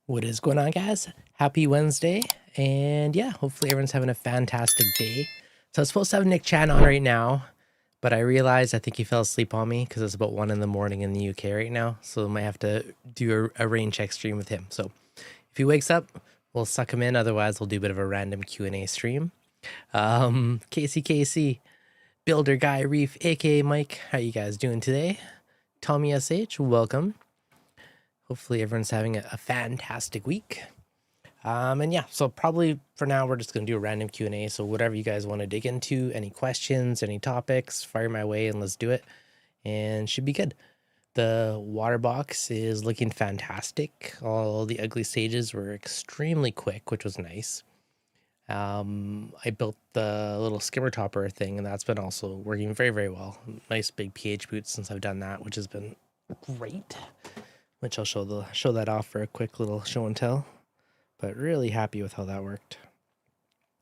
What is going on, guys? Happy Wednesday, and yeah, hopefully everyone's having a fantastic day. So I was supposed to have Nick Chan on right now, but I realized I think he fell asleep on me because it's about 1 in the morning in the UK right now, so I might have to do a rain check stream with him. So if he wakes up, we'll suck him in, otherwise we'll do a bit of a random Q&A stream. Casey, Builder Guy, Reef, aka Mike, how you guys doing today? Tommy SH, welcome. Hopefully everyone's having a fantastic week. And yeah, so probably for now, we're just going to do a random Q&A. So whatever you guys want to dig into, any questions, any topics, fire my way and let's do it. And should be good. The water box is looking fantastic. All the ugly stages were extremely quick, which was nice. I built the little skimmer topper thing, and that's been also working very, very well. Nice big pH boost since I've done that, which has been great. Which I'll show that off for a quick little show and tell. But really happy with how that worked.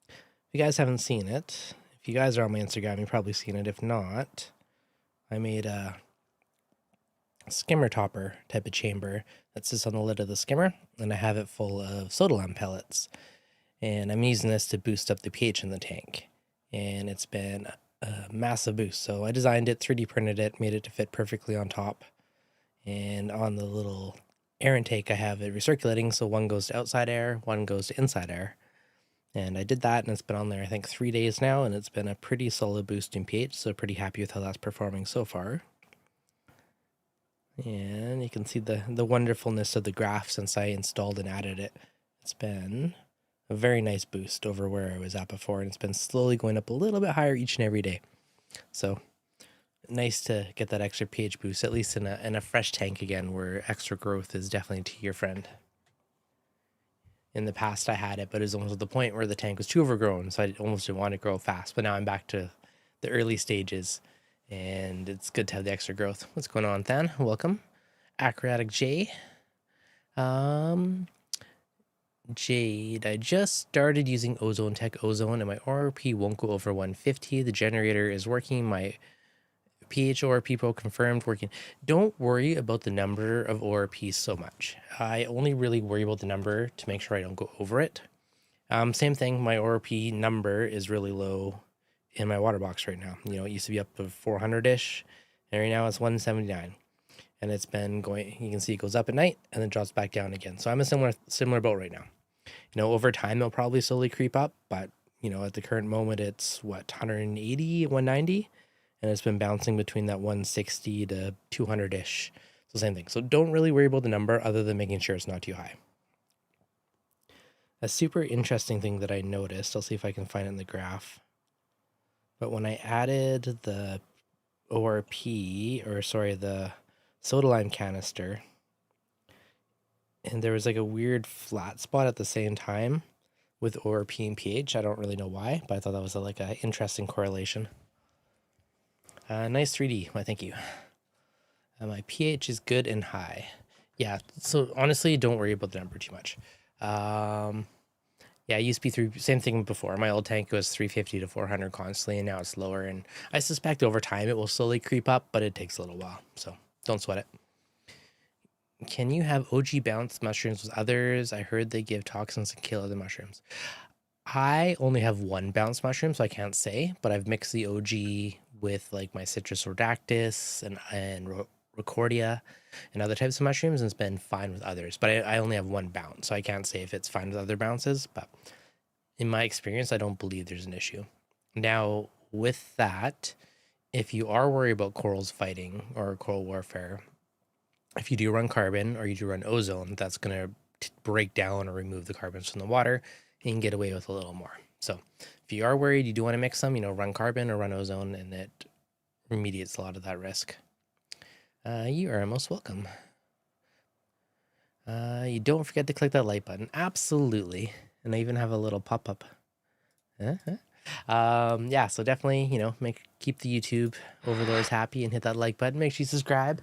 If you guys haven't seen it, if you guys are on my Instagram, you've probably seen it. If not, I made a skimmer topper type of chamber that sits on the lid of the skimmer, and I have it full of soda lime pellets. And I'm using this to boost up the pH in the tank. And it's been a massive boost. So I designed it, 3D printed it, made it to fit perfectly on top. And on the little air intake, I have it recirculating. So one goes to outside air, one goes to inside air. And I did that, and it's been on there, I think, 3 days now. And it's been a pretty solid boost in pH. So pretty happy with how that's performing so far. And you can see the wonderfulness of the graph since I installed and added it. It's been a very nice boost over where I was at before. And it's been slowly going up a little bit higher each and every day. So nice to get that extra pH boost, at least in a fresh tank again, where extra growth is definitely to your friend. In the past, I had it, but it was almost at the point where the tank was too overgrown, so I almost didn't want to grow fast. But now I'm back to the early stages, and it's good to have the extra growth. What's going on, Than? Welcome. Acrobatic J. Jade, I just started using Ozone Tech Ozone, and my ORP won't go over 150. The generator is working. My pH ORP Pro confirmed working. Don't worry about the number of ORPs so much. I only really worry about the number to make sure I don't go over it. Same thing, my ORP number is really low in my water box right now. You know, it used to be up to 400-ish, and right now it's 179. And it's been going, you can see it goes up at night and then drops back down again. So I'm a similar boat right now. You know, over time, it'll probably slowly creep up, but, you know, at the current moment, it's what, 180, 190? And it's been bouncing between that 160 to 200-ish. So same thing. So don't really worry about the number other than making sure it's not too high. A super interesting thing that I noticed, I'll see if I can find it in the graph. But when I added the ORP, or sorry, the soda lime canister, and there was like a weird flat spot at the same time with ORP and pH. I don't really know why, but I thought that was like an interesting correlation. Nice 3D. Why, thank you. My pH is good and high. Yeah, so honestly, don't worry about the number too much. Yeah, it used to be same thing before. My old tank was 350 to 400 constantly, and now it's lower. And I suspect over time it will slowly creep up, but it takes a little while. So don't sweat it. Can you have OG bounce mushrooms with others? I heard they give toxins and kill other mushrooms. I only have one bounce mushroom, so I can't say, but I've mixed the OG with like my citrus rhodactis and Recordia and other types of mushrooms, and it's been fine with others. But I only have one bounce, so I can't say if it's fine with other bounces. But in my experience, I don't believe there's an issue. Now, with that, if you are worried about corals fighting or coral warfare, if you do run carbon or you do run ozone, that's going to break down or remove the carbons from the water, and you can get away with a little more. So if you are worried, you do want to mix them, you know, run carbon or run ozone, and it remediates a lot of that risk. You are most welcome. You don't forget to click that like button. Absolutely. And I even have a little pop-up. Yeah, so definitely, you know, keep the YouTube overlords happy and hit that like button. Make sure you subscribe.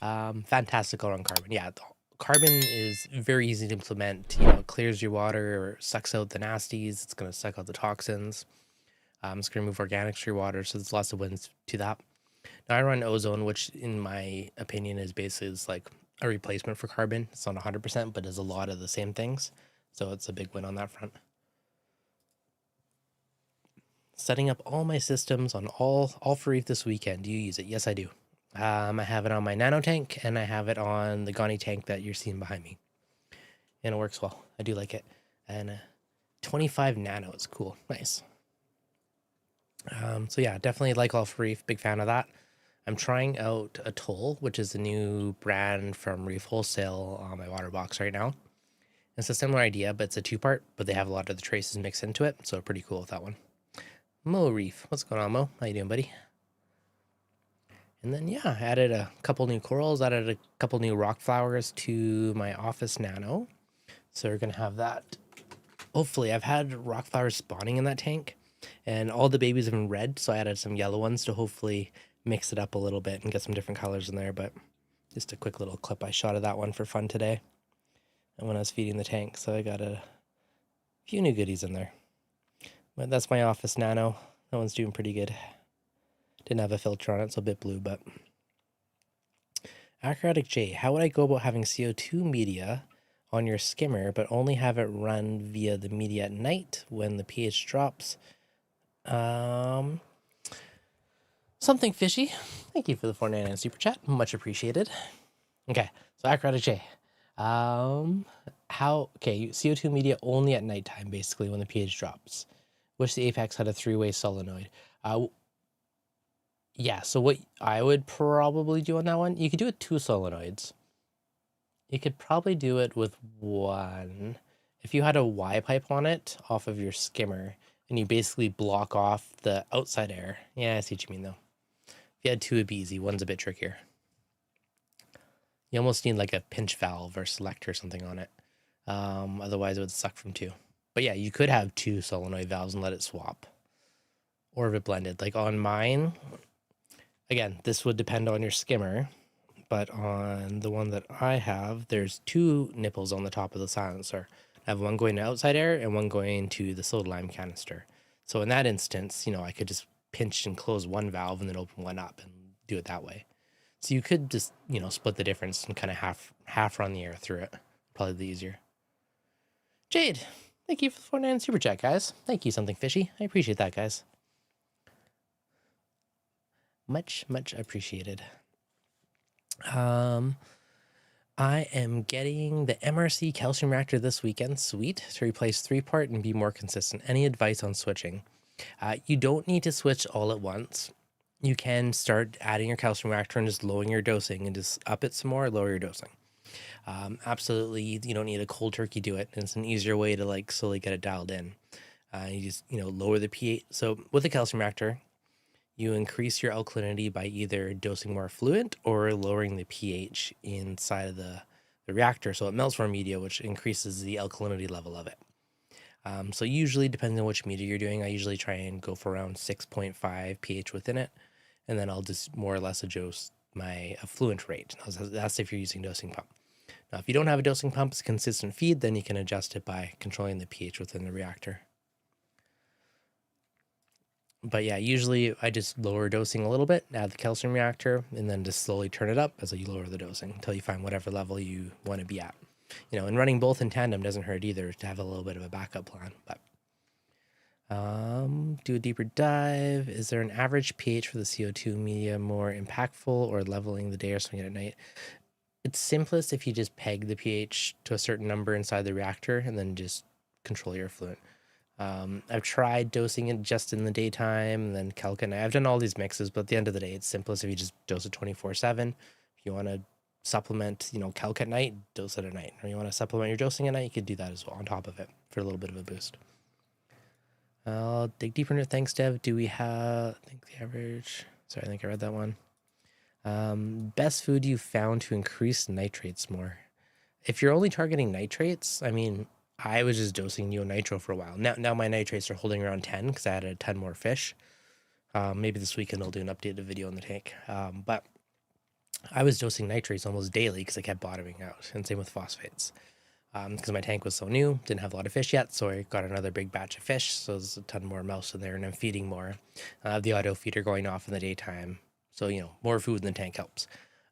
Fantastic on carbon. Yeah, carbon is very easy to implement. You know, it clears your water or sucks out the nasties. It's going to suck out the toxins. It's going to remove organics from your water. So there's lots of wins to that. Now I run ozone, which in my opinion is basically is like a replacement for carbon. It's not 100%, but does a lot of the same things. So it's a big win on that front. Setting up all my systems on all for Reef this weekend. Do you use it? Yes, I do. I have it on my nano tank, and I have it on the Gani tank that you're seeing behind me. And it works well. I do like it. And 25 nano is cool. Nice. So yeah, definitely like all for Reef. Big fan of that. I'm trying out Atoll, which is a new brand from Reef Wholesale on my water box right now. It's a similar idea, but it's a two-part, but they have a lot of the traces mixed into it, so pretty cool with that one. Mo Reef, what's going on, Mo? How you doing, buddy? And then yeah, I added a couple new corals, added a couple new rock flowers to my office nano. So we're gonna have that. Hopefully, I've had rock flowers spawning in that tank, and all the babies have been red, so I added some yellow ones to hopefully mix it up a little bit and get some different colors in there. But just a quick little clip I shot of that one for fun today, and when I was feeding the tank, so I got a few new goodies in there. But that's my office nano. That one's doing pretty good. Didn't have a filter on it, so a bit blue, but. Acrobatic J, how would I go about having CO2 media on your skimmer, but only have it run via the media at night when the pH drops? Something fishy. Thank you for the 499 super chat. Much appreciated. Okay, so Acrobatic J. CO2 media only at nighttime, basically, when the pH drops. Wish the Apex had a 3-way solenoid. Yeah, so what I would probably do on that one, you could do it 2 solenoids. You could probably do it with 1. If you had a Y pipe on it off of your skimmer, and you basically block off the outside air. Yeah, I see what you mean, though. If you had 2, it'd be easy. 1's a bit trickier. You almost need like a pinch valve or selector or something on it. Otherwise, it would suck from 2. But yeah, you could have 2 solenoid valves and let it swap. Or if it blended. Like on mine, again, this would depend on your skimmer. But on the one that I have, there's 2 nipples on the top of the silencer. I have one going to outside air and one going to the soda lime canister. So in that instance, I could just pinch and close one valve and then open one up and do it that way. So you could just, split the difference and kind of half run the air through it. Probably the easier. Jade, thank you for the 49 super chat, guys. Thank you, Something Fishy. I appreciate that, guys. Much, much appreciated. I am getting the MRC calcium reactor this weekend, sweet, to replace 3-part and be more consistent. Any advice on switching? You don't need to switch all at once. You can start adding your calcium reactor and just lowering your dosing and just up it some more, lower your dosing. Absolutely, you don't need a cold turkey do it. It's an easier way to like slowly get it dialed in. You just, lower the pH. So with the calcium reactor, you increase your alkalinity by either dosing more fluid or lowering the pH inside of the reactor so it melts more media, which increases the alkalinity level of it. So usually, depending on which media you're doing, I usually try and go for around 6.5 pH within it, and then I'll just more or less adjust my effluent rate. That's if you're using dosing pump. Now, if you don't have a dosing pump, it's a consistent feed, then you can adjust it by controlling the pH within the reactor. But yeah, usually I just lower dosing a little bit, add the calcium reactor, and then just slowly turn it up as you lower the dosing until you find whatever level you want to be at. And running both in tandem doesn't hurt either to have a little bit of a backup plan. But do a deeper dive. Is there an average pH for the CO2 media more impactful or leveling the day or swinging at night? It's simplest if you just peg the pH to a certain number inside the reactor and then just control your effluent. I've tried dosing it just in the daytime and then calc at night. I've done all these mixes, but at the end of the day, it's simplest if you just dose it 24/7. If you want to supplement, calc at night, dose it at night. Or you want to supplement your dosing at night, you could do that as well on top of it for a little bit of a boost. I'll dig deeper into it. Thanks, Dev. Do we have, I think the average, sorry, I think I read that one. Best food you found to increase nitrates more? If you're only targeting nitrates, I was just dosing neonitro for a while. Now my nitrates are holding around 10 because I added 10 more fish. Maybe this weekend I'll do an updated video on the tank. But I was dosing nitrates almost daily because I kept bottoming out, and same with phosphates. Because my tank was so new, didn't have a lot of fish yet, so I got another big batch of fish, so there's a ton more mouse in there, and I'm feeding more. I have the auto feeder going off in the daytime, So, more food in the tank helps.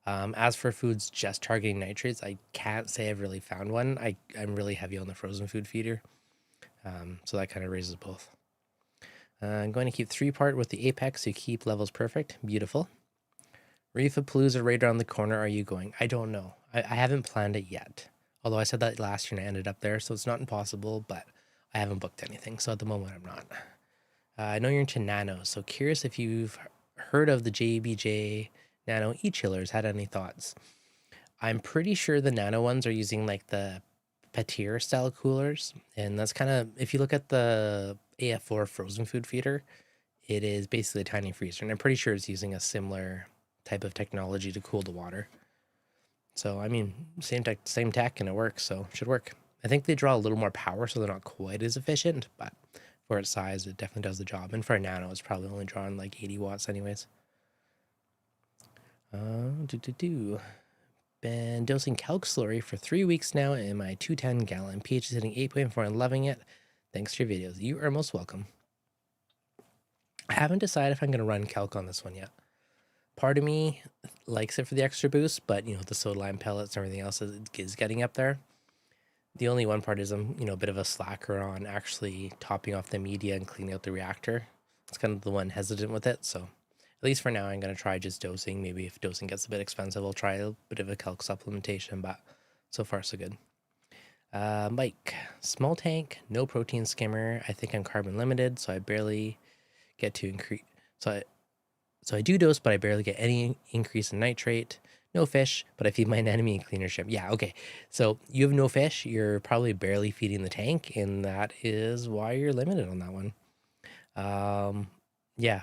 As for foods just targeting nitrates, I can't say I've really found one. I'm really heavy on the frozen food feeder. So that kind of raises both. I'm going to keep 3-part with the apex to keep levels perfect. Beautiful. Reefapalooza right around the corner. Are you going? I don't know. I haven't planned it yet. Although I said that last year and I ended up there, so it's not impossible, but I haven't booked anything. So at the moment, I'm not. I know you're into nano, so curious if you've heard of the JBJ Nano e-chillers, had any thoughts? I'm pretty sure the nano ones are using like the Petir style coolers, and that's kind of, if you look at the AF4 frozen food feeder, it is basically a tiny freezer, and I'm pretty sure it's using a similar type of technology to cool the water. So I mean, same tech, and it works, so it should work. I think they draw a little more power, so they're not quite as efficient, but for its size, it definitely does the job. And for a nano, it's probably only drawing like 80 watts anyways. Been dosing calc slurry for 3 weeks now in my 210 gallon. pH is hitting 8.4 and loving it. Thanks for your videos. You are most welcome. I haven't decided if I'm going to run calc on this one yet. Part of me likes it for the extra boost, but the soda lime pellets and everything else is getting up there. The only one part is I'm a bit of a slacker on actually topping off the media and cleaning out the reactor. It's kind of the one hesitant with it, so at least for now, I'm going to try just dosing. Maybe if dosing gets a bit expensive, I'll try a bit of a calc supplementation, but so far so good. Mike, small tank, no protein skimmer. I think I'm carbon limited, so I barely get to increase. So I do dose, but I barely get any increase in nitrate. No fish, but I feed my anemone and cleaner shrimp. Yeah, okay. So you have no fish. You're probably barely feeding the tank, and that is why you're limited on that one. Yeah.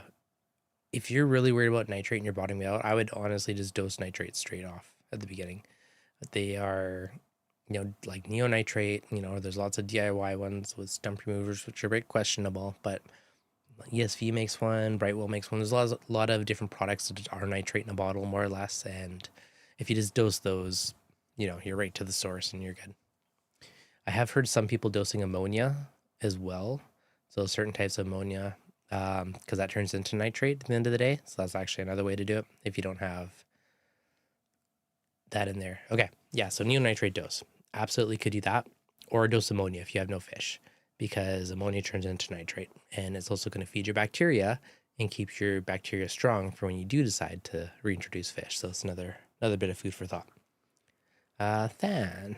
If you're really worried about nitrate and you're bottoming out, I would honestly just dose nitrate straight off at the beginning. They are, like neonitrate, there's lots of DIY ones with stump removers, which are a bit questionable, but ESV makes one, Brightwell makes one. There's a lot of different products that are nitrate in a bottle, more or less. And if you just dose those, you're right to the source and you're good. I have heard some people dosing ammonia as well. So certain types of ammonia, because that turns into nitrate at the end of the day. So that's actually another way to do it if you don't have that in there. Okay, yeah, so neonitrate dose. Absolutely could do that. Or dose ammonia if you have no fish, because ammonia turns into nitrate. And it's also going to feed your bacteria and keep your bacteria strong for when you do decide to reintroduce fish. So it's another bit of food for thought. Than.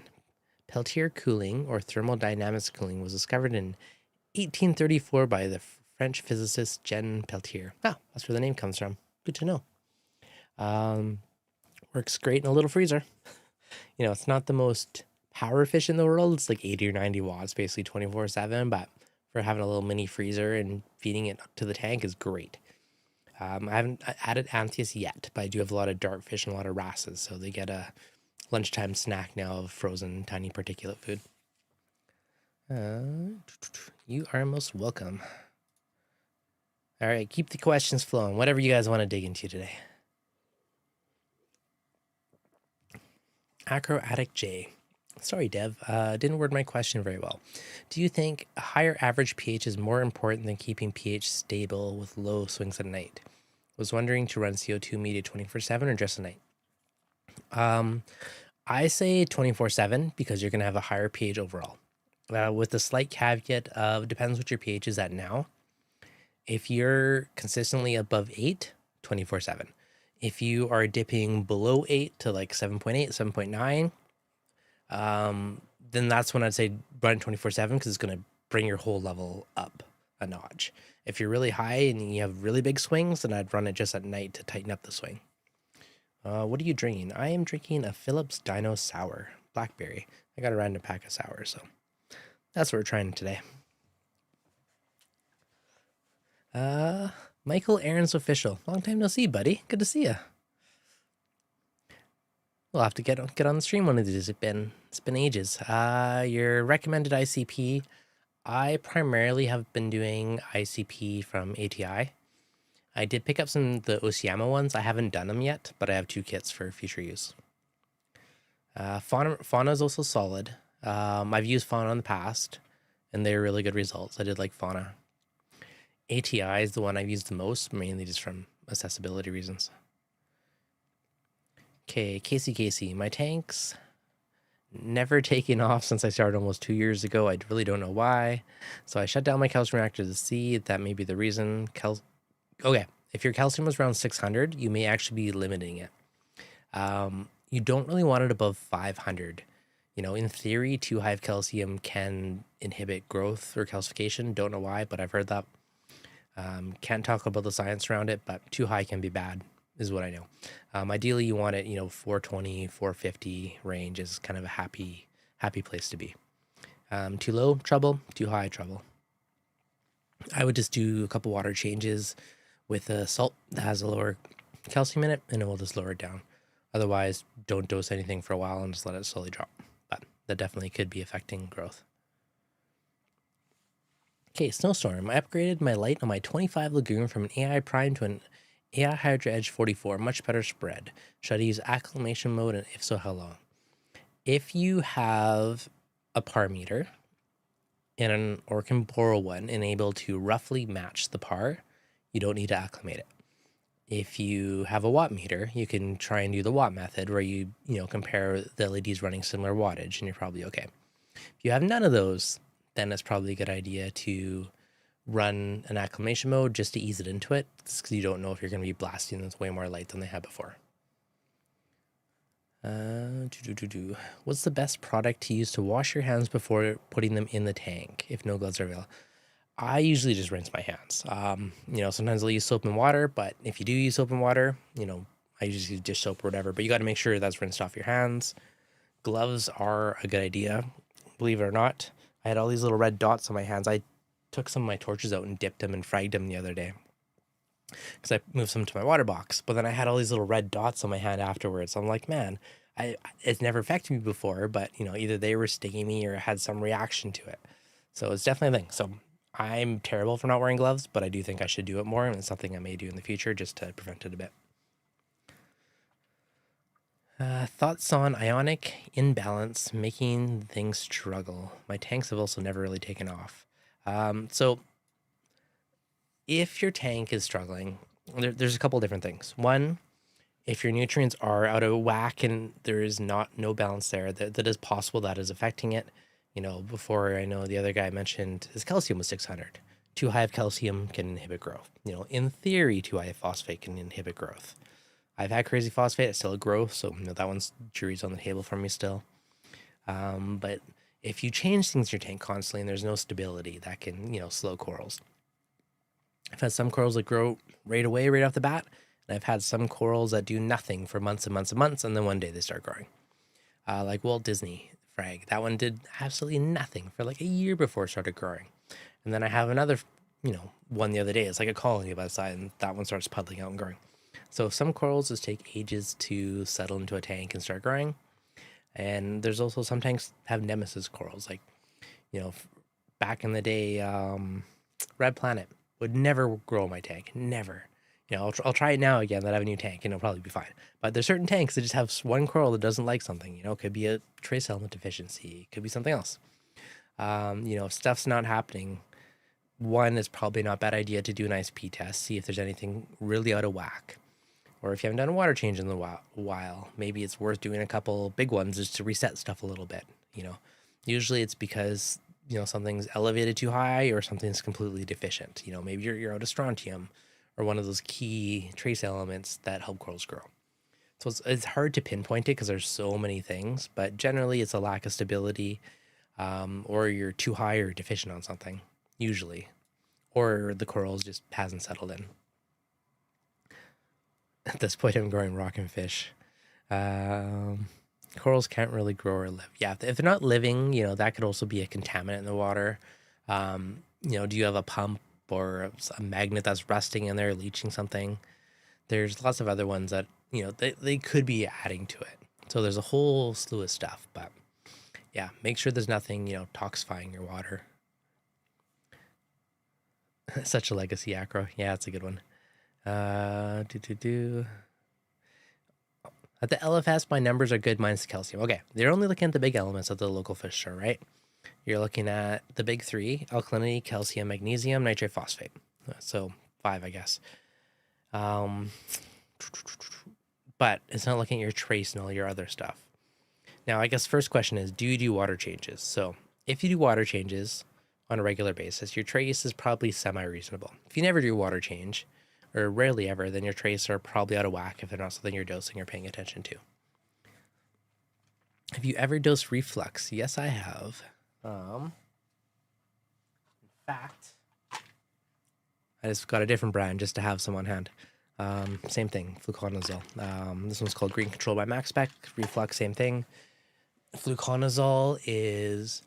Peltier cooling, or thermodynamics cooling, was discovered in 1834 by the French physicist Jean Peltier. Ah, that's where the name comes from. Good to know. Works great in a little freezer. It's not the most power efficient in the world. It's like 80 or 90 watts, basically 24/7. But for having a little mini freezer and feeding it up to the tank is great. I haven't added Anthias yet, but I do have a lot of dartfish and a lot of wrasses, so they get a lunchtime snack now of frozen tiny particulate food. You are most welcome. All right, keep the questions flowing. Whatever you guys want to dig into today. Acro Addict J. Sorry, Dev. Didn't word my question very well. Do you think a higher average pH is more important than keeping pH stable with low swings at night? Was wondering to run CO2 media 24/7 or just at night. I say 24/7 because you're going to have a higher pH overall. With the slight caveat of depends what your pH is at now. If you're consistently above 8, 24/7. If you are dipping below 8 to like 7.8, 7.9, then that's when I'd say run 24/7 because it's going to bring your whole level up a notch. If you're really high and you have really big swings, then I'd run it just at night to tighten up the swing. What are you drinking? I am drinking a Phillips Dino Sour, blackberry. I got a random pack of sour, so that's what we're trying today. Michael Aaron's official. Long time no see, buddy. Good to see you. We'll have to get on the stream one of these. It's been ages. Your recommended ICP. I primarily have been doing ICP from ATI. I did pick up some of the Oceama ones. I haven't done them yet, but I have 2 kits for future use. Fauna is also solid. I've used Fauna in the past, and they're really good results. I did like Fauna. ATI is the one I've used the most, mainly just from accessibility reasons. Okay, Casey, my tanks never taken off since I started almost 2 years ago. I really don't know why. So I shut down my calcium reactor to see if that may be the reason. Okay, if your calcium was around 600, you may actually be limiting it. You don't really want it above 500. You know, in theory, too high of calcium can inhibit growth or calcification. Don't know why, but I've heard that. Can't talk about the science around it, but too high can be bad, is what I know. Ideally, you want it, 420, 450 range is kind of a happy place to be. Too low, trouble. Too high, trouble. I would just do a couple water changes with a salt that has a lower calcium in it, and it will just lower it down. Otherwise, don't dose anything for a while and just let it slowly drop. But that definitely could be affecting growth. Okay, snowstorm. I upgraded my light on my 25 Lagoon from an AI Prime to an AI Hydra Edge 44. Much better spread. Should I use acclimation mode, and if so, how long? If you have a par meter or can borrow one and able to roughly match the par, you don't need to acclimate it. If you have a watt meter, you can try and do the watt method where you compare the LEDs running similar wattage and you're probably okay. If you have none of those, then it's probably a good idea to run an acclimation mode just to ease it into it, because you don't know if you're going to be blasting this way more light than they had before. What's the best product to use to wash your hands before putting them in the tank if no gloves are available? I usually just rinse my hands. Sometimes I'll use soap and water, but if you do use soap and water, I usually use dish soap or whatever, but you got to make sure that's rinsed off your hands. Gloves are a good idea, believe it or not. I had all these little red dots on my hands. I took some of my torches out and dipped them and fragged them the other day because I moved some to my water box, but then I had all these little red dots on my hand afterwards. I'm like, man, it's never affected me before, but either they were stinging me or had some reaction to it. So it's definitely a thing. So I'm terrible for not wearing gloves, but I do think I should do it more, and it's something I may do in the future just to prevent it a bit. Thoughts on ionic imbalance making things struggle. My tanks have also never really taken off. So if your tank is struggling, there's a couple different things. One, if your nutrients are out of whack and there is no balance there, that is possible that is affecting it. Before, I know the other guy mentioned his calcium was 600. Too high of calcium can inhibit growth. In theory, too high of phosphate can inhibit growth. I've had crazy phosphate, it's still a growth, so that one's jury's on the table for me still. But if you change things in your tank constantly and there's no stability, that can, slow corals. I've had some corals that grow right away, right off the bat, and I've had some corals that do nothing for months and months and months, and then one day they start growing. Like Walt Disney frag, that one did absolutely nothing for like a year before it started growing. And then I have another, one the other day. It's like a colony by the side, and that one starts puddling out and growing. So some corals just take ages to settle into a tank and start growing. And there's also some tanks have nemesis corals, like, back in the day, Red Planet would never grow in my tank, never. I'll try it now again that I have a new tank and it'll probably be fine. But there's certain tanks that just have one coral that doesn't like something, it could be a trace element deficiency, it could be something else. If stuff's not happening, one, is probably not a bad idea to do an ISP test, see if there's anything really out of whack. Or if you haven't done a water change in a while, maybe it's worth doing a couple big ones just to reset stuff a little bit. Usually it's because, something's elevated too high or something's completely deficient. Maybe you're out of strontium or one of those key trace elements that help corals grow. So it's hard to pinpoint it because there's so many things, but generally it's a lack of stability, or you're too high or deficient on something, usually, or the corals just hasn't settled in. At this point, I'm growing rock and fish. Corals can't really grow or live. Yeah, if they're not living, that could also be a contaminant in the water. Do you have a pump or a magnet that's rusting in there, leaching something? There's lots of other ones that, they could be adding to it. So there's a whole slew of stuff, but yeah, make sure there's nothing, toxifying your water. Such a legacy acro. Yeah, it's a good one. At the LFS, my numbers are good minus the calcium. Okay, they're only looking at the big elements at the local fish store, right? You're looking at the big three: alkalinity, calcium, magnesium, nitrate, phosphate. So 5, I guess. but it's not looking at your trace and all your other stuff. Now, I guess first question is, do you do water changes? So if you do water changes on a regular basis, your trace is probably semi-reasonable. If you never do water change, or rarely ever, then your trace are probably out of whack if they're not something you're dosing or paying attention to. Have you ever dosed reflux? Yes, I have. In fact, I just got a different brand just to have some on hand. Same thing, fluconazole. This one's called Green Control by MaxSpec. Reflux, same thing. Fluconazole is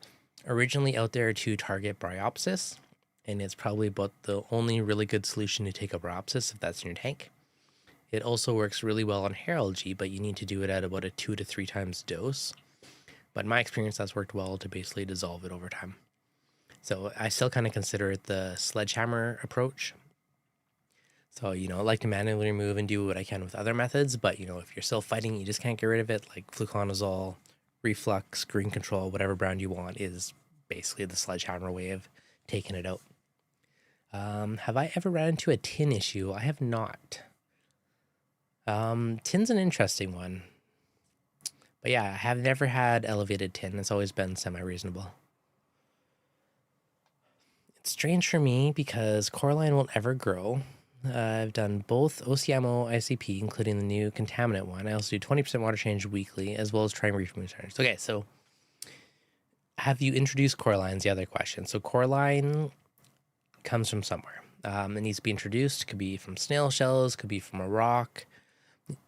originally out there to target bryopsis, and it's probably about the only really good solution to take a bryopsis if that's in your tank. It also works really well on hair algae, but you need to do it at about a 2 to 3 times dose. But in my experience, that's worked well to basically dissolve it over time. So I still kind of consider it the sledgehammer approach. So, I like to manually remove and do what I can with other methods, but, if you're still fighting, you just can't get rid of it, like fluconazole, reflux, green control, whatever brand you want is basically the sledgehammer way of taking it out. Have I ever ran into a tin issue? I have not. Tin's an interesting one. But yeah, I have never had elevated tin. It's always been semi-reasonable. It's strange for me because coralline won't ever grow. I've done both OCMO, ICP, including the new contaminant one. I also do 20% water change weekly, as well as trying reef returns. Okay, so have you introduced corallines? The other question. So coralline comes from somewhere. It needs to be introduced. Could be from snail shells, could be from a rock.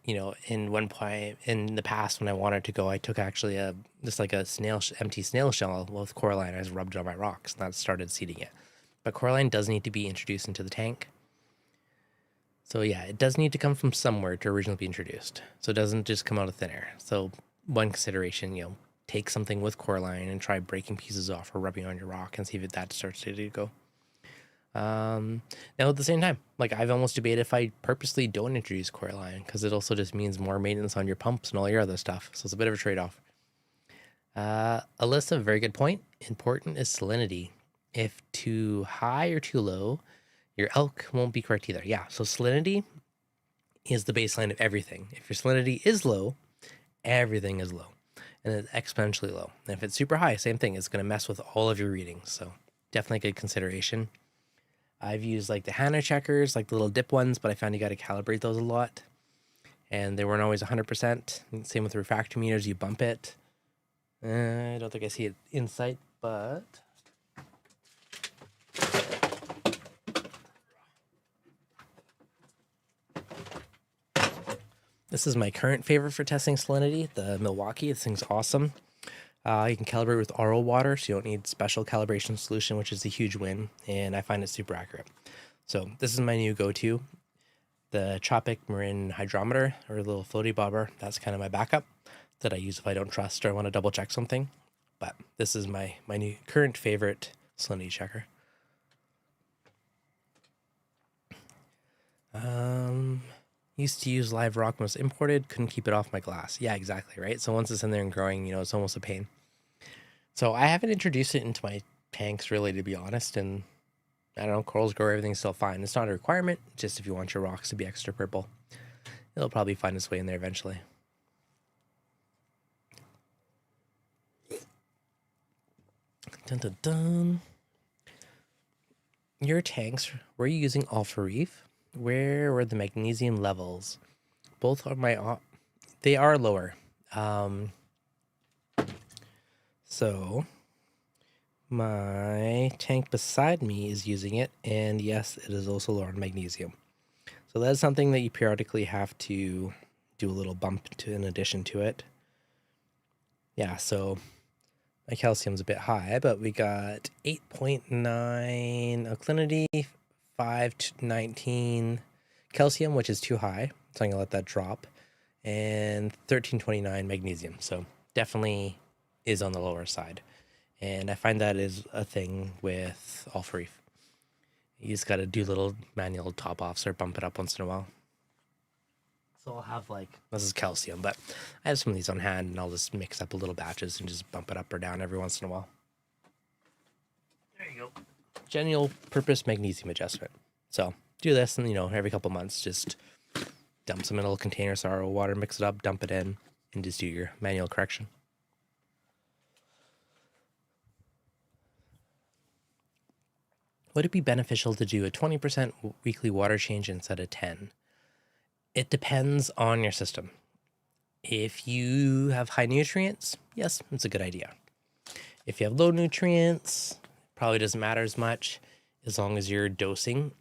In one point in the past when I wanted to go, I took actually just like a empty snail shell with coralline. I just rubbed it on my rocks and that started seeding it. But coralline does need to be introduced into the tank. So yeah, it does need to come from somewhere to originally be introduced. So it doesn't just come out of thin air. So one consideration, take something with coralline and try breaking pieces off or rubbing on your rock and see if that starts to go. Now at the same time, like I've almost debated if I purposely don't introduce coralline because it also just means more maintenance on your pumps and all your other stuff. So it's a bit of a trade-off. Alyssa, very good point. Important is salinity. If too high or too low, your elk won't be correct either. Yeah, so salinity is the baseline of everything. If your salinity is low, everything is low. And it's exponentially low. And if it's super high, same thing. It's going to mess with all of your readings. So definitely a good consideration. I've used like the Hannah checkers, like the little dip ones, but I found you got to calibrate those a lot. And they weren't always 100%. Same with refractor meters, you bump it. I don't think I see it in sight, but... This is my current favorite for testing salinity, the Milwaukee. This thing's awesome. You can calibrate with RO water, so you don't need special calibration solution, which is a huge win, and I find it super accurate. So this is my new go-to. The Tropic Marin Hydrometer, or a little floaty bobber, that's kind of my backup that I use if I don't trust or I want to double check something. But this is my new current favorite salinity checker. Used to use live rock when it was imported, couldn't keep it off my glass. Yeah, exactly, right? So once it's in there and growing, it's almost a pain. So I haven't introduced it into my tanks really, to be honest, and I don't know, corals grow, everything's still fine. It's not a requirement, just if you want your rocks to be extra purple. It'll probably find its way in there eventually. Dun, dun, dun. Your tanks, were you using Alpha Reef? Where were the magnesium levels? Both are they are lower. So my tank beside me is using it, and yes, it is also lower in magnesium. So that's something that you periodically have to do a little bump to in addition to it. Yeah, so my calcium's a bit high, but we got 8.9 alkalinity, 5 to 19 calcium, which is too high, so I'm gonna let that drop, and 1329 magnesium. So definitely is on the lower side, and I find that is a thing with Alpha Reef. You just got to do little manual top offs or bump it up once in a while. So I'll have this is calcium, but I have some of these on hand, and I'll just mix up a little batches and just bump it up or down every once in a while. There you go. General purpose magnesium adjustment. So do this, and every couple months, just dump some in a little container, sorrow water, mix it up, dump it in, and just do your manual correction. Would it be beneficial to do a 20% weekly water change instead of 10? It depends on your system. If you have high nutrients, yes, it's a good idea. If you have low nutrients, probably doesn't matter as much as long as you're dosing.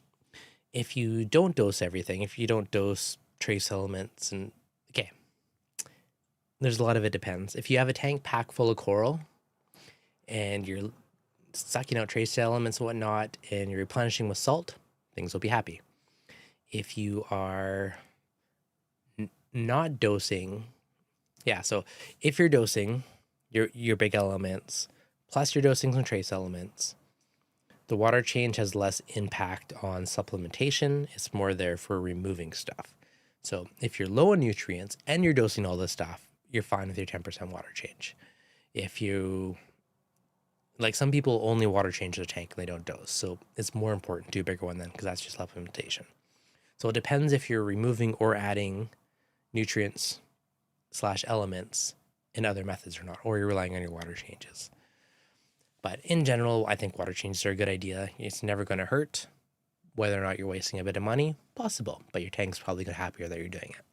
If you don't dose everything, if you don't dose trace elements, and okay, there's a lot of it depends. If you have a tank packed full of coral and you're sucking out trace elements and whatnot, and you're replenishing with salt, things will be happy. If you are not dosing, yeah, so if you're dosing your big elements, plus you're dosing some trace elements, the water change has less impact on supplementation. It's more there for removing stuff. So if you're low in nutrients and you're dosing all this stuff, you're fine with your 10% water change. If you, like some people only water change their tank and they don't dose. So it's more important to do a bigger one then, because that's just supplementation. So it depends if you're removing or adding nutrients / elements in other methods or not, or you're relying on your water changes. But in general, I think water changes are a good idea. It's never going to hurt. Whether or not you're wasting a bit of money, possible, but your tank's probably happier that you're doing it.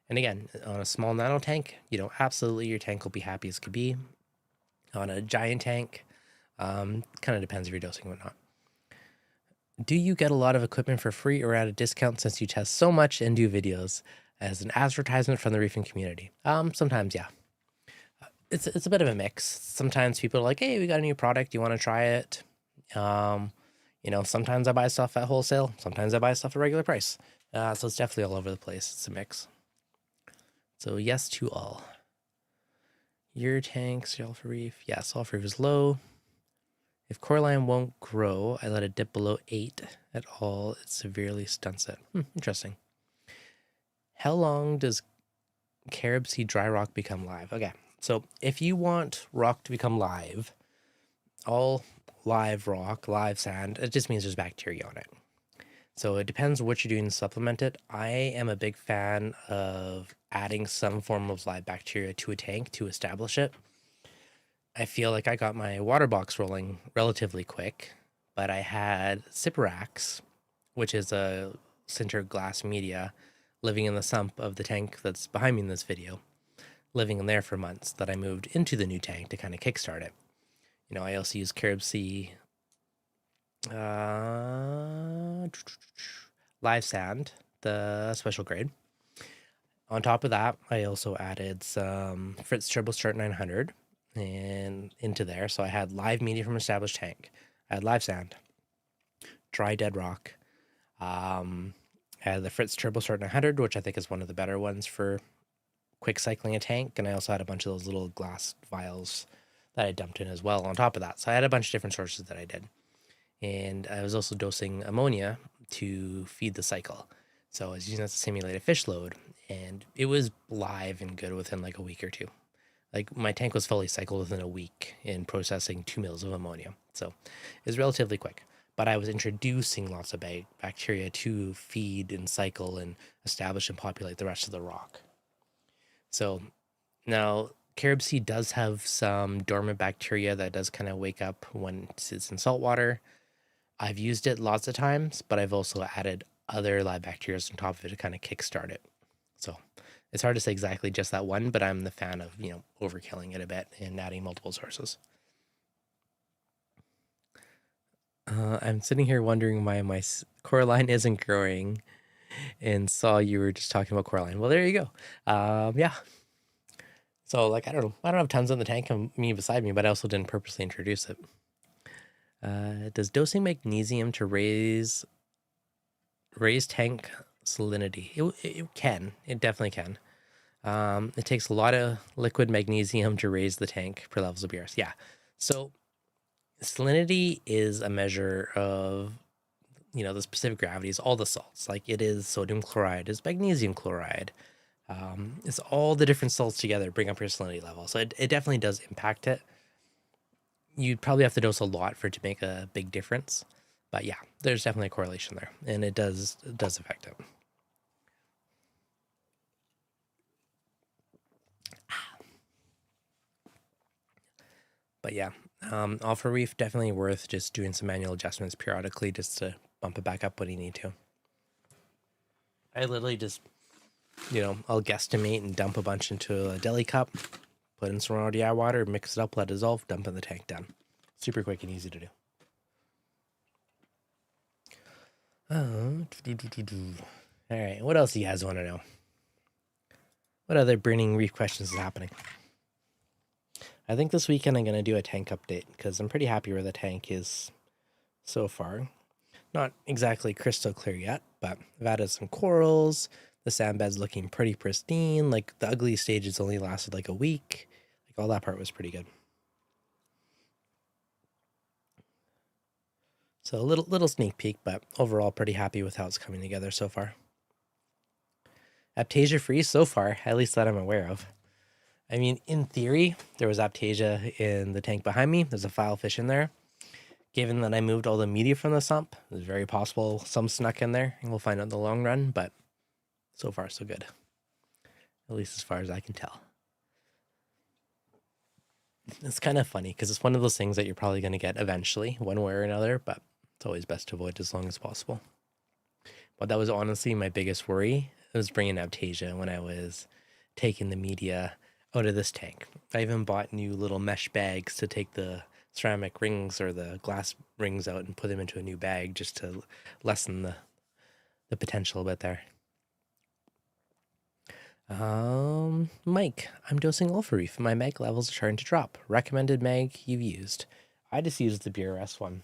And again, on a small nano tank, absolutely your tank will be happy as could be. On a giant tank, kind of depends if you're dosing or not. Do you get a lot of equipment for free or at a discount since you test so much and do videos as an advertisement from the reefing community? Sometimes, yeah. It's a bit of a mix. Sometimes people are like, hey, we got a new product. You want to try it? Sometimes I buy stuff at wholesale. Sometimes I buy stuff at regular price. So it's definitely all over the place. It's a mix. So yes to all. Your tank, sulfur reef. Yeah, sulfur reef is low. If coralline won't grow, I let it dip below 8 at all. It severely stunts it. Interesting. How long does carob sea dry rock become live? Okay, so if you want rock to become live, all live rock, live sand, it just means there's bacteria on it. So it depends what you're doing to supplement it. I am a big fan of adding some form of live bacteria to a tank to establish it. I feel like I got my water box rolling relatively quick, but I had Cyperax, which is a sintered glass media, living in the sump of the tank that's behind me in this video, living in there for months, that I moved into the new tank to kind of kickstart it. I also use carob sea live sand, the special grade. On top of that, I also added some Fritz Troubleshooting 900 and into there. So I had live media from an established tank. I had live sand, dry dead rock. I had the Fritz Troubleshooting 900, which I think is one of the better ones for quick cycling a tank. And I also had a bunch of those little glass vials that I dumped in as well on top of that. So I had a bunch of different sources that I did. And I was also dosing ammonia to feed the cycle. So I was using that to simulate a fish load, and it was live and good within like a week or two. Like my tank was fully cycled within a week in processing 2 mils of ammonia. So it's relatively quick, but I was introducing lots of bacteria to feed and cycle and establish and populate the rest of the rock. So now carob sea does have some dormant bacteria that does kind of wake up when it's in salt water. I've used it lots of times, but I've also added other live bacteria on top of it to kind of kickstart it. So it's hard to say exactly just that one, but I'm the fan of, overkilling it a bit and adding multiple sources. I'm sitting here wondering why my coralline isn't growing, and saw you were just talking about coralline. Well, there you go. Yeah. So I don't know. I don't have tons in the tank of me beside me, but I also didn't purposely introduce it. Does dosing magnesium to raise tank salinity? It can. It definitely can. It takes a lot of liquid magnesium to raise the tank per levels of BRS. Yeah. So salinity is a measure of, the specific gravities, all the salts. Like it is sodium chloride, is magnesium chloride. It's all the different salts together bring up your salinity level. So it definitely does impact it. You'd probably have to dose a lot for it to make a big difference. But yeah, there's definitely a correlation there, and it does affect it. But yeah, all for Reef, definitely worth just doing some manual adjustments periodically just to bump it back up when you need to. I literally just, I'll guesstimate and dump a bunch into a deli cup, put in some RDI water, mix it up, let it dissolve, dump in the tank, done. Super quick and easy to do. All right, what else do you guys want to know? What other burning Reef questions is happening? I think this weekend I'm going to do a tank update because I'm pretty happy where the tank is so far. Not exactly crystal clear yet, but I've added some corals. The sand bed's looking pretty pristine. Like the ugly stages only lasted like a week. Like all that part was pretty good. So a little sneak peek, but overall pretty happy with how it's coming together so far. Aptasia free so far, at least that I'm aware of. I mean, in theory, there was aptasia in the tank behind me. There's a filefish in there. Given that I moved all the media from the sump, it's very possible some snuck in there, and we'll find out in the long run, but so far so good. At least as far as I can tell. It's kind of funny because it's one of those things that you're probably going to get eventually, one way or another, but it's always best to avoid as long as possible. But that was honestly my biggest worry. It was bringing aptasia when I was taking the media out of this tank. I even bought new little mesh bags to take the ceramic rings or the glass rings out and put them into a new bag just to lessen the potential a bit there. Mike, I'm dosing Reef. My mag levels are starting to drop. Recommended mag you've used? I just used the BRS one.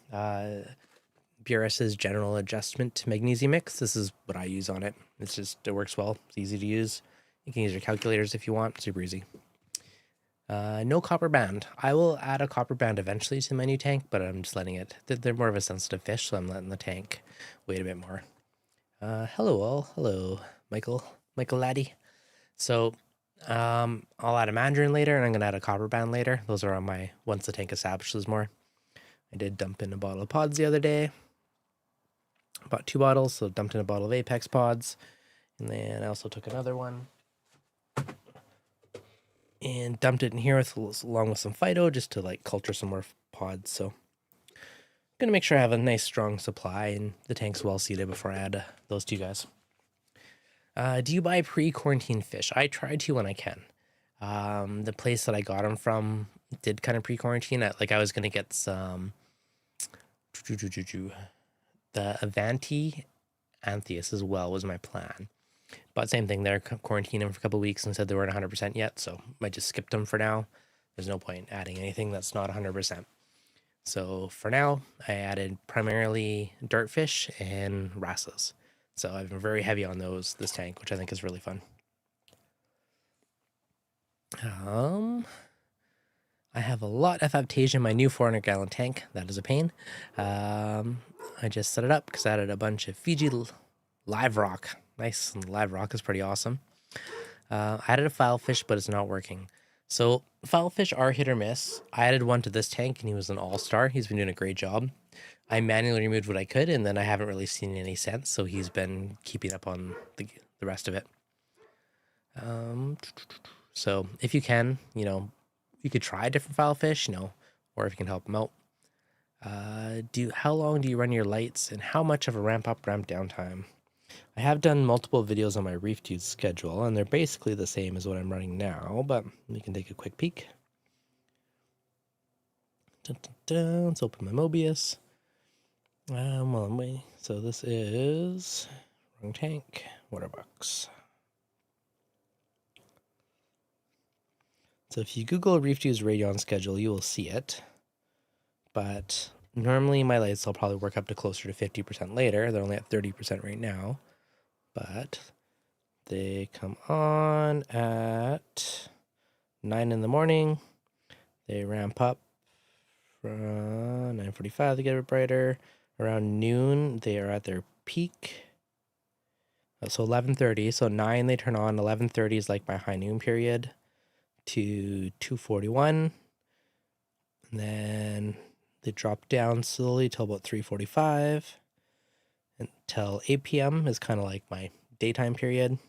BRS's general adjustment magnesium mix. This is what I use on it. It works well. It's easy to use. You can use your calculators if you want. Super easy. No copper band. I will add a copper band eventually to my new tank, but I'm just letting it. They're more of a sensitive fish, so I'm letting the tank wait a bit more. Hello all. Hello, Michael laddie. So I'll add a mandarin later, and I'm gonna add a copper band later. Those are on my once the tank establishes more. I did dump in a bottle of pods the other day. Bought 2 bottles, so dumped in a bottle of Apex pods, and then I also took another one and dumped it in here along with some Phyto just to like culture some more pods. So I'm gonna make sure I have a nice strong supply and the tank's well seated before I add those 2 guys. Do you buy pre-quarantine fish? I try to when I can. The place that I got them from did kind of pre-quarantine. I was gonna get some the Avanti Antheus as well was my plan. But same thing, they're quarantining them for a couple of weeks and said they weren't 100% yet, so I just skipped them for now. There's no point adding anything that's not 100%. So for now, I added primarily dirtfish and wrasses. So I've been very heavy on those this tank, which I think is really fun. I have a lot of aptasia in my new 400-gallon tank. That is a pain. I just set it up because I added a bunch of Fiji live rock. Nice, and live rock is pretty awesome. I added a filefish, but it's not working. So filefish are hit or miss. I added one to this tank, and he was an all-star. He's been doing a great job. I manually removed what I could, and then I haven't really seen any since, so he's been keeping up on the rest of it. So if you can, you could try a different filefish, or if you can help them out. How long do you run your lights, and how much of a ramp up, ramp down time? I have done multiple videos on my ReefDudes schedule, and they're basically the same as what I'm running now, but we can take a quick peek. Let's open my Mobius. Well, I'm waiting. So this is wrong tank, water box. So if you Google ReefDudes Radeon schedule, you will see it. But normally my lights will probably work up to closer to 50% later. They're only at 30% right now. But they come on at 9 in the morning. They ramp up from 9:45 to get a bit brighter. Around noon, they are at their peak. So 11:30. So 9 they turn on. 11:30 is like my high noon period to 2:41. And then they drop down slowly till about 3:45. Until 8 p.m. is kind of like my daytime period.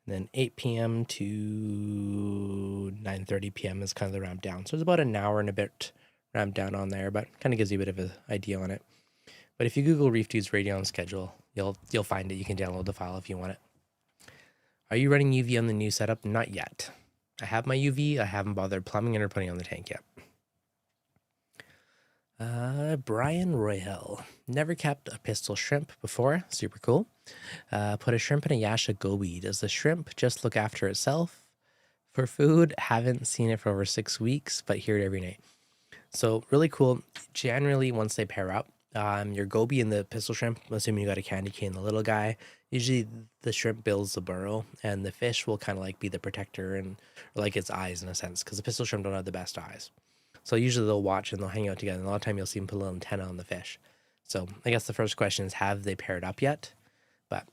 And then 8 p.m. to 9:30 p.m. is kind of the ramp down. So it's about an hour and a bit ramp down on there, but kind of gives you a bit of an idea on it. But if you Google ReefDudes radio and schedule, you'll find it. You can download the file if you want it. Are you running UV on the new setup? Not yet. I have my UV. I haven't bothered plumbing it or putting it on the tank yet. Brian Royhill. Never kept a pistol shrimp before. Super cool. Put a shrimp in a Yasha goby. Does the shrimp just look after itself for food? Haven't seen it for over 6 weeks, but hear it every night. So really cool. Generally, once they pair up, your goby and the pistol shrimp, assuming you got a candy cane, the little guy, usually the shrimp builds the burrow and the fish will kind of like be the protector and like its eyes in a sense, because the pistol shrimp don't have the best eyes. So usually they'll watch and they'll hang out together. And a lot of time you'll see them put a little antenna on the fish. So I guess the first question is, have they paired up yet? But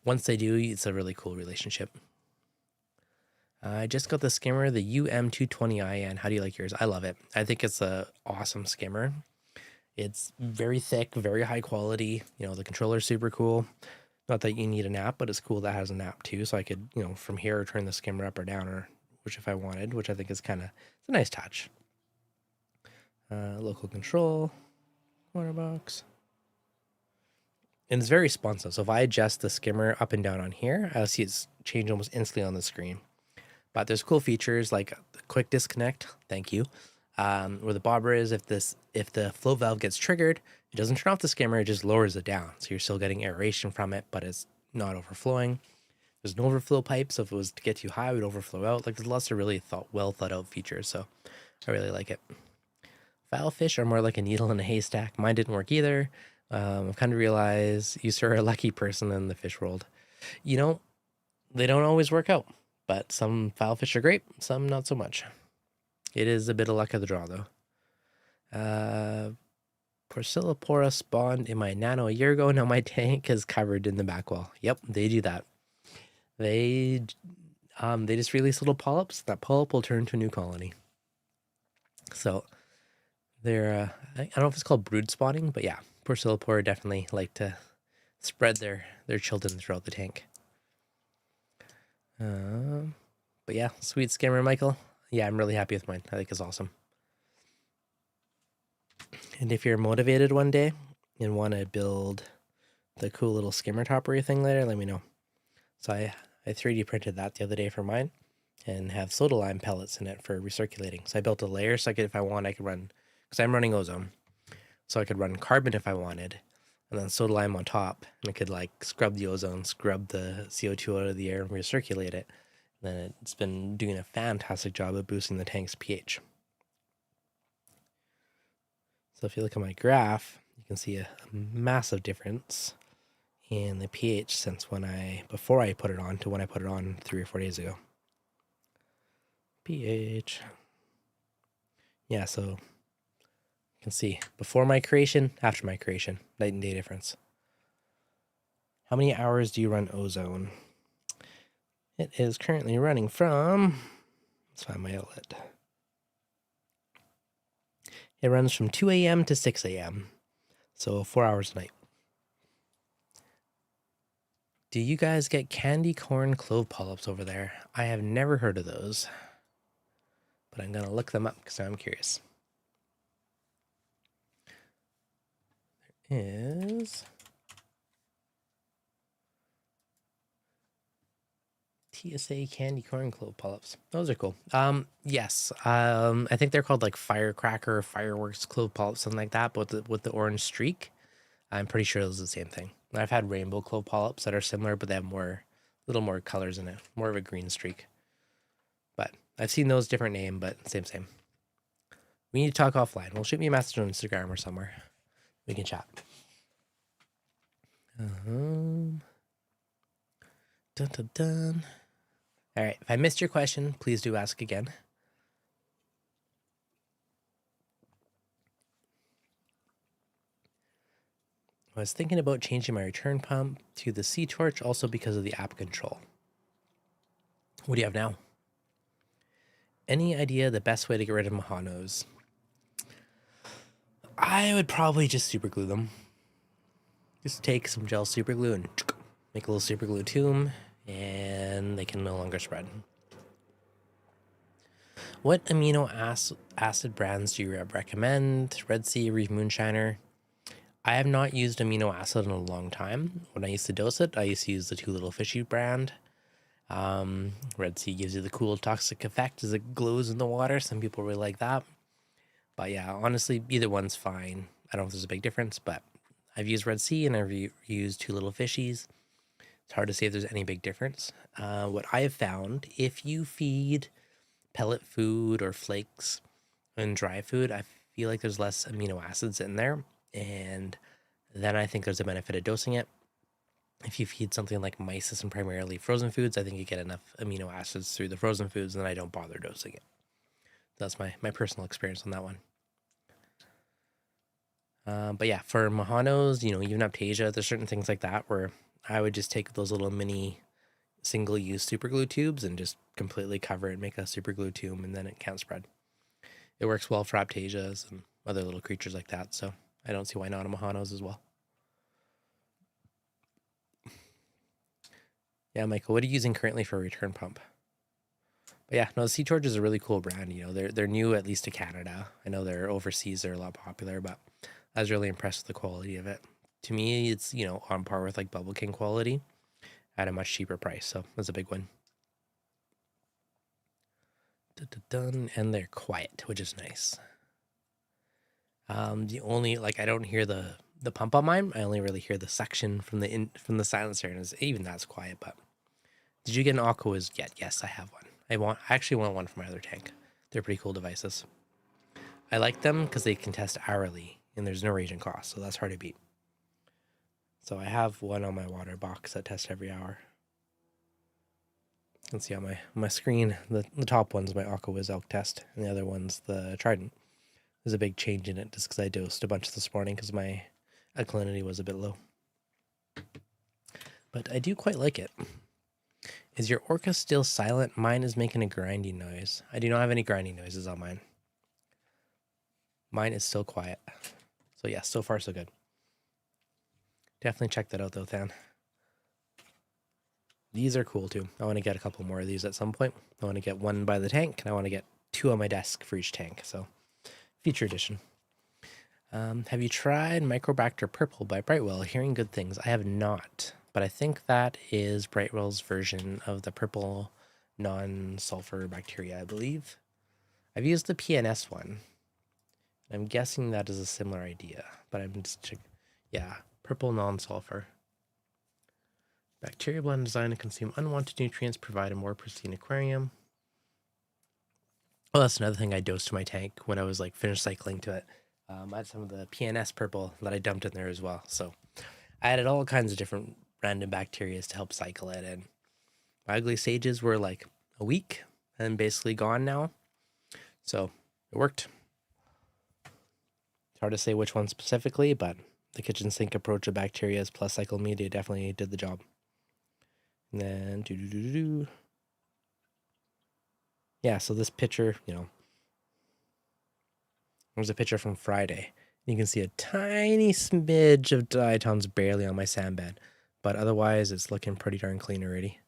once they do, it's a really cool relationship. I just got the skimmer, the UM220IN. How do you like yours? I love it. I think it's a awesome skimmer. It's very thick, very high quality. You know, the controller's super cool. Not that you need a nap, but it's cool that has a nap too. So I could, you know, from here turn the skimmer up or down, or which if I wanted, which I think is kind of, it's a nice touch. Local control, corner box. And it's very responsive. So if I adjust the skimmer up and down on here, I'll see it's change almost instantly on the screen. But there's cool features like the quick disconnect. Thank you. Where the bobber is, if the flow valve gets triggered, it doesn't turn off the skimmer, it just lowers it down. So you're still getting aeration from it, but it's not overflowing. There's an overflow pipe, so if it was to get too high, it would overflow out. Like, there's lots of really well thought out features, so I really like it. Foul fish are more like a needle in a haystack. Mine didn't work either. I've kind of realized you sir are a lucky person in the fish world. You know, they don't always work out, but some foul fish are great, some not so much. It is a bit of luck of the draw, though. Porcellopora spawned in my nano a year ago. Now my tank is covered in the back wall. Yep, they do that. They just release little polyps. That polyp will turn to a new colony. So they're, I don't know if it's called brood spawning, but yeah, Porcellopora definitely like to spread their children throughout the tank. But yeah, sweet skimmer, Michael. Yeah, I'm really happy with mine. I think it's awesome. And if you're motivated one day and want to build the cool little skimmer toppery thing later, let me know. So I 3D printed that the other day for mine and have soda lime pellets in it for recirculating. So I built a layer so I could, if I want, I could run, because I'm running ozone. So I could run carbon if I wanted, and then soda lime on top, and I could like scrub the ozone, scrub the CO2 out of the air and recirculate it. And then it's been doing a fantastic job of boosting the tank's pH. So if you look at my graph, you can see a massive difference in the pH since before I put it on to when I put it on 3 or 4 days ago. pH. Yeah, so you can see before my creation, after my creation, night and day difference. How many hours do you run ozone? It is currently running from, let's find my outlet. It runs from 2 a.m. to 6 a.m. So 4 hours a night. Do you guys get candy corn clove polyps over there? I have never heard of those, but I'm going to look them up because I'm curious. There is TSA candy corn clove polyps. Those are cool. Yes. I think they're called like firecracker, fireworks clove polyps, something like that. But with the orange streak, I'm pretty sure those are the same thing. I've had rainbow clove polyps that are similar, but they have little more colors in it, more of a green streak. But I've seen those, different name, but same. We need to talk offline. Well, shoot me a message on Instagram or somewhere. We can chat. Dun, dun, dun. All right, if I missed your question, please do ask again. I was thinking about changing my return pump to the C-Torch also because of the app control. What do you have now? Any idea the best way to get rid of Mahanos? I would probably just super glue them. Just take some gel super glue and make a little super glue to them and then they can no longer spread. What amino acid brands do you recommend? Red Sea, Reef Moonshiner. I have not used amino acid in a long time. When I used to dose it, I used to use the Two Little Fishy brand. Red Sea gives you the cool toxic effect as it glows in the water. Some people really like that. But yeah, honestly, either one's fine. I don't know if there's a big difference, but I've used Red Sea and I've used Two Little Fishies. It's hard to say if there's any big difference. What I have found, if you feed pellet food or flakes and dry food, I feel like there's less amino acids in there. And then I think there's a benefit of dosing it. If you feed something like mysis and primarily frozen foods, I think you get enough amino acids through the frozen foods, and I don't bother dosing it. That's my personal experience on that one. But yeah, for Mojanos, even Aptasia, there's certain things like that where I would just take those little mini single-use super glue tubes and just completely cover it, make a super glue tube, and then it can't spread. It works well for Aptasias and other little creatures like that, so I don't see why not on Mojanos as well. Yeah, Michael, what are you using currently for a return pump? But yeah, no, the Sea Torch is a really cool brand. They're new, at least to Canada. I know they're overseas, they're a lot popular, but I was really impressed with the quality of it. To me, it's, on par with like Bubble King quality at a much cheaper price. So that's a big one. And they're quiet, which is nice. The only, I don't hear the pump on mine. I only really hear the suction from the silencer, and even that's quiet. But did you get an Aquawiz yet? Yes, I have one. I actually want one for my other tank. They're pretty cool devices. I like them because they can test hourly, and there's no reagent cost, so that's hard to beat. So I have one on my water box that tests every hour. You can see on my screen, the top one's my Aquawiz elk test, and the other one's the Trident. There's a big change in it just because I dosed a bunch this morning because my alkalinity was a bit low. But I do quite like it. Is your orca still silent? Mine is making a grinding noise. I do not have any grinding noises on mine. Mine is still quiet. So yeah, so far so good. Definitely check that out though, Than. These are cool too. I want to get a couple more of these at some point. I want to get one by the tank, and I want to get 2 on my desk for each tank. So future edition. Have you tried Microbacter Purple by Brightwell? Hearing good things. I have not, but I think that is Brightwell's version of the purple non-sulfur bacteria, I believe. I've used the PNS one. I'm guessing that is a similar idea, but I'm just checking. Yeah, purple non-sulfur. Bacteria blend designed to consume unwanted nutrients, provide a more pristine aquarium. Well, that's another thing I dosed to my tank when I was finished cycling to it. I had some of the PNS purple that I dumped in there as well. So I added all kinds of different random bacteria to help cycle it. And my ugly sages were a week and basically gone now. So it worked. It's hard to say which one specifically, but the kitchen sink approach of bacteria plus cycle media definitely did the job. And then yeah, so this picture, there's a picture from Friday. You can see a tiny smidge of diatoms barely on my sand bed, but otherwise it's looking pretty darn clean already.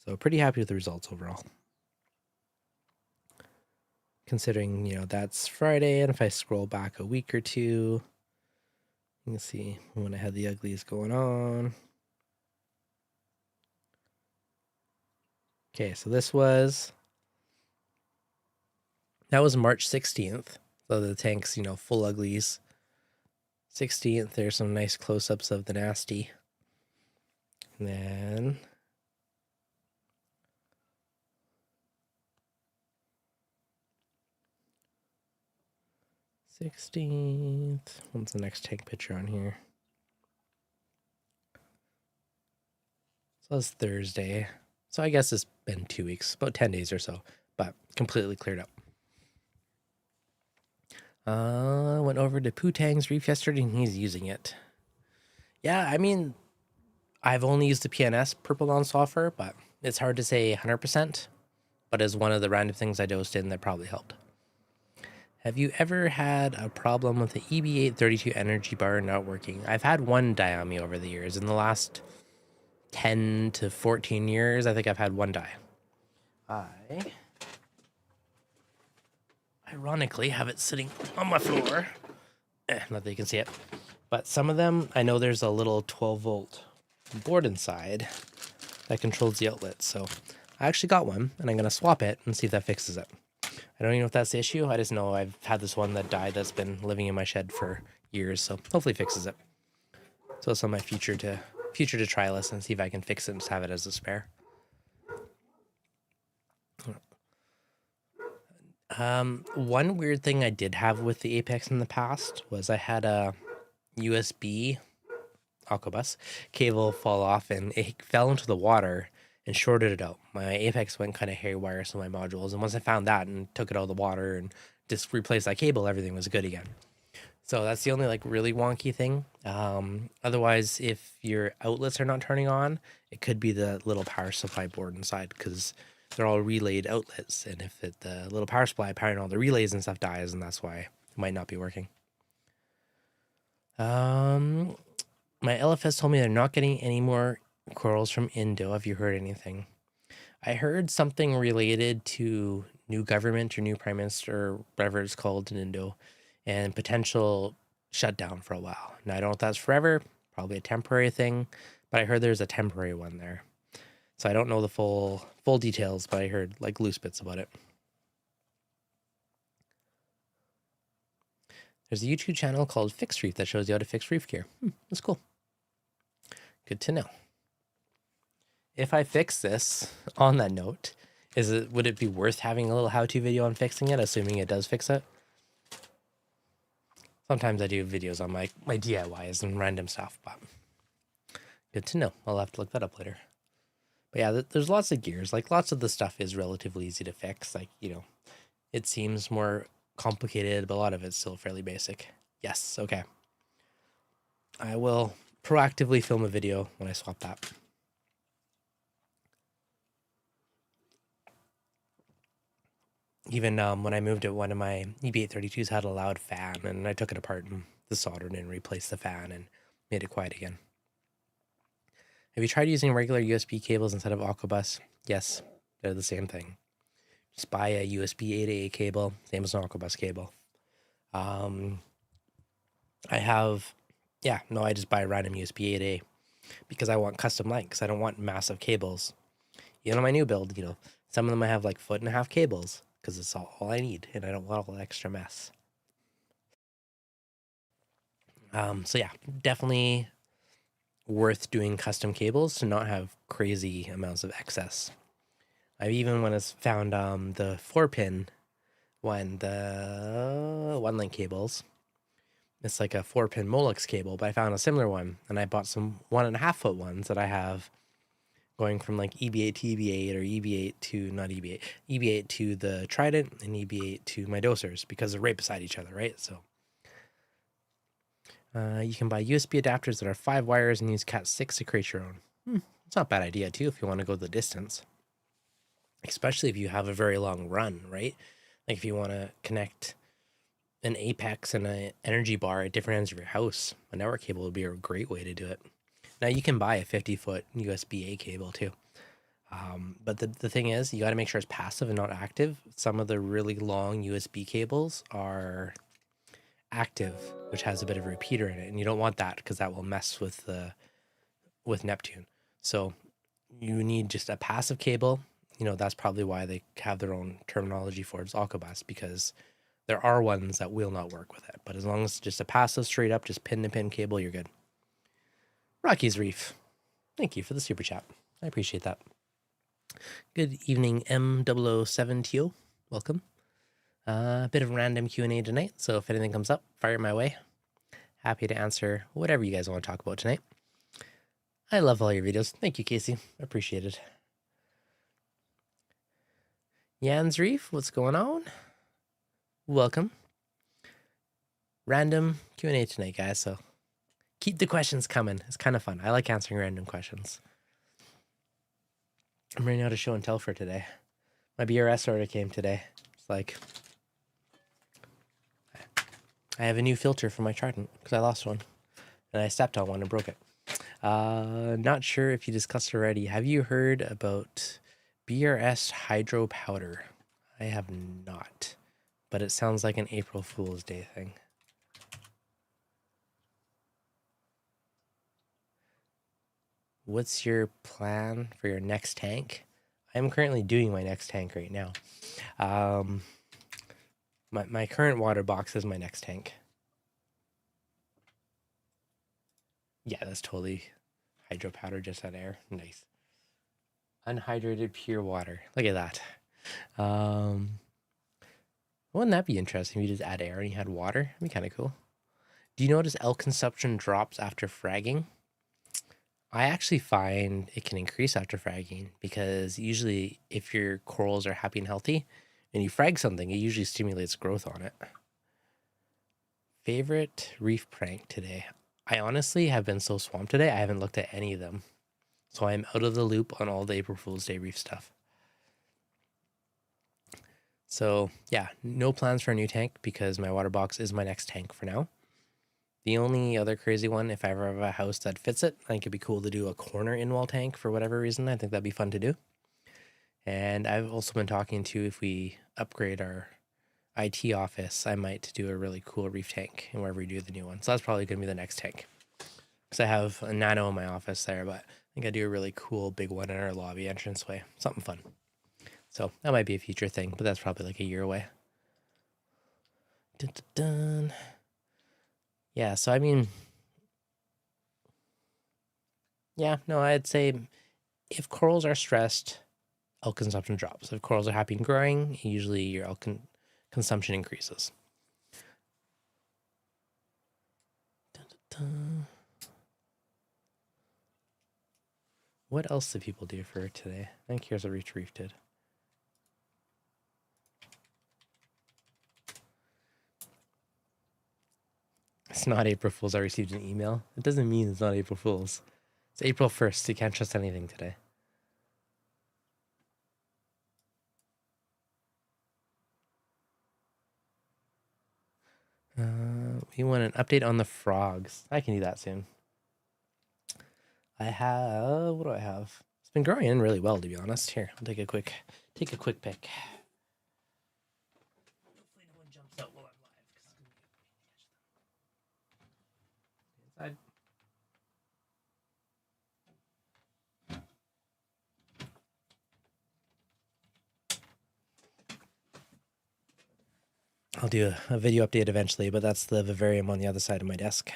So pretty happy with the results overall. Considering, that's Friday, and if I scroll back a week or two, you can see when I had the uglies going on. Okay, so that was March 16th. So the tank's, full uglies. 16th, there's some nice close-ups of the nasty. And then what's the next tank picture on here? So it's Thursday. So I guess it's been 2 weeks, about 10 days or so, but completely cleared up. Went over to Poo-Tang's Reef yesterday and he's using it. Yeah, I mean, I've only used the PNS purple non-sulfur, but it's hard to say 100%, but as one of the random things I dosed in that probably helped. Have you ever had a problem with the EB832 energy bar not working? I've had one die on me over the years. In the last 10 to 14 years, I think I've had one die. I ironically have it sitting on my floor. Not that you can see it. But some of them, I know there's a little 12-volt board inside that controls the outlet. So I actually got one, and I'm going to swap it and see if that fixes it. I don't even know if that's the issue. I just know I've had this one that died that's been living in my shed for years. So hopefully it fixes it. So it's on my future to try list and see if I can fix it and just have it as a spare. One weird thing I did have with the Apex in the past was I had a USB Aquabus cable fall off and it fell into the water and shorted it out. My Apex went kind of haywire, so my modules, and once I found that and took it out of the water and just replaced that cable, everything was good again. So that's the only like really wonky thing. Otherwise, if your outlets are not turning on, it could be the little power supply board inside, because they're all relayed outlets, and if the little power supply powering all the relays and stuff dies, and that's why it might not be working. My LFS told me they're not getting any more corals from Indo. Have you heard anything? I heard something related to new government or new prime minister, whatever it's called in Indo, and potential shutdown for a while. Now, I don't know if that's forever, probably a temporary thing, but I heard there's a temporary one there. So I don't know the full details, but I heard like loose bits about it. There's a YouTube channel called Fix Reef that shows you how to fix reef gear. That's cool. Good to know. If I fix this, on that note, would it be worth having a little how-to video on fixing it, assuming it does fix it? Sometimes I do videos on my DIYs and random stuff, but good to know. I'll have to look that up later. But yeah, there's lots of gears. Like, lots of the stuff is relatively easy to fix. Like, you know, it seems more complicated, but a lot of it's still fairly basic. Yes, okay. I will proactively film a video when I swap that. Even when I moved it, one of my EB832s had a loud fan, and I took it apart and desoldered and replaced the fan and made it quiet again. Have you tried using regular USB cables instead of Aquabus? Yes, they're the same thing. Just buy a USB 8A cable, same as an Aquabus cable. I just buy a random USB 8A because I want custom lengths. I don't want massive cables. You know, my new build, you know, some of them I have like 1.5 foot cables because it's all I need, and I don't want all the extra mess. So yeah, definitely worth doing custom cables to not have crazy amounts of excess. I've even when it's found the 4-pin one, the 1-link cables. It's like a 4-pin Molex cable, but I found a similar one, and I bought some 1.5 foot ones that I have going from like EB8 to EB8 or EB8 to not EB8, EB8 to the Trident and EB8 to my dosers because they're right beside each other, right? So you can buy USB adapters that are 5 wires and use Cat6 to create your own. It's not a bad idea too if you want to go the distance, especially if you have a very long run, right? Like if you want to connect an Apex and an energy bar at different ends of your house, a network cable would be a great way to do it. Now you can buy a 50-foot USB-A cable too. But the thing is, you got to make sure it's passive and not active. Some of the really long USB cables are active, which has a bit of a repeater in it, and you don't want that because that will mess with Neptune. So you need just a passive cable. You know, that's probably why they have their own terminology for it, Alcabas, because there are ones that will not work with it. But as long as it's just a passive, straight up, just pin-to-pin cable, you're good. Rocky's Reef, thank you for the super chat. I appreciate that. Good evening, M007TO. Welcome. A bit of random Q&A tonight, so if anything comes up, fire it my way. Happy to answer whatever you guys want to talk about tonight. I love all your videos. Thank you, Casey. Appreciate it. Jan's Reef, what's going on? Welcome. Random Q&A tonight, guys, so keep the questions coming. It's kind of fun. I like answering random questions. I'm running out of show and tell for today. My BRS order came today. It's like, I have a new filter for my Trident because I lost one and I stepped on one and broke it. Not sure if you discussed already. Have you heard about BRS hydro powder? I have not, but it sounds like an April Fool's Day thing. What's your plan for your next tank? I'm currently doing my next tank right now. My current water box is my next tank. Yeah, that's totally hydro powder, just add air. Nice. Unhydrated pure water. Look at that. Wouldn't that be interesting if you just add air and you had water? That'd be kind of cool. Do you notice L consumption drops after fragging? I actually find it can increase after fragging because usually if your corals are happy and healthy and you frag something, it usually stimulates growth on it. Favorite reef prank today? I honestly have been so swamped today, I haven't looked at any of them. So I'm out of the loop on all the April Fool's Day reef stuff. So yeah, no plans for a new tank because my water box is my next tank for now. The only other crazy one, if I ever have a house that fits it, I think it'd be cool to do a corner in-wall tank for whatever reason. I think that'd be fun to do. And I've also been talking to, if we upgrade our IT office, I might do a really cool reef tank and wherever we do the new one. So that's probably going to be the next tank. Because I have a nano in my office there, but I think I'd do a really cool big one in our lobby entranceway. Something fun. So that might be a future thing, but that's probably like a year away. Dun, dun, dun. Yeah, so I mean, yeah, no, I'd say if corals are stressed, L consumption drops. If corals are happy and growing, usually your L consumption increases. Dun, dun, dun. What else do people do for today? I think here's what Reef did. It's not April Fool's. I received an email. It doesn't mean it's not April Fool's. It's April 1st. You can't trust anything today. We want an update on the frogs. I can do that soon. I have, what do I have? It's been growing in really well, to be honest. Here, I'll take a quick pic. Hopefully no one jumps out while I'm live because it's gonna be inside. I'll do a video update eventually, but that's the vivarium on the other side of my desk.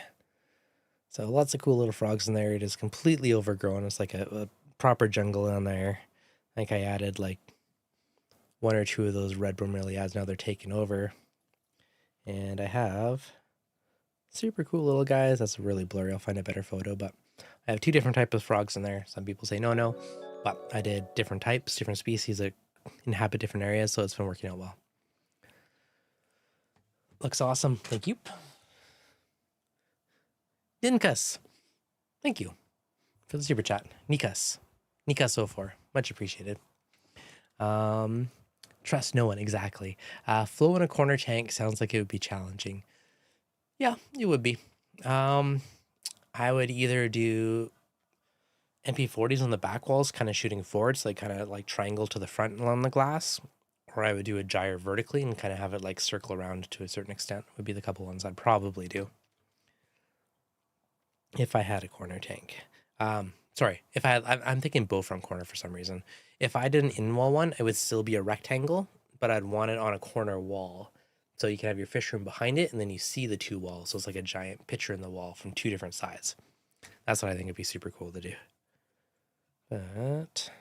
So lots of cool little frogs in there. It is completely overgrown. It's like a proper jungle in there. I think I added like one or two of those red bromeliads. Now they're taken over. And I have super cool little guys. That's really blurry. I'll find a better photo, but I have two different types of frogs in there. Some people say no, but I did different types, different species that inhabit different areas, so it's been working out well. Looks awesome. Thank you. Dinkus. Thank you for the super chat. Nikas04. Much appreciated. Trust no one, exactly. Flow in a corner tank sounds like it would be challenging. Yeah, it would be. I would either do MP40s on the back walls, kind of shooting forward, so they kind of like triangle to the front along the glass, or I would do a gyre vertically and kind of have it like circle around to a certain extent. Would be the couple ones I'd probably do if I had a corner tank. Sorry, if I had, I'm thinking bow front corner for some reason. If I did an in-wall one, it would still be a rectangle, but I'd want it on a corner wall. So you can have your fish room behind it, and then you see the two walls. So it's like a giant picture in the wall from two different sides. That's what I think would be super cool to do. But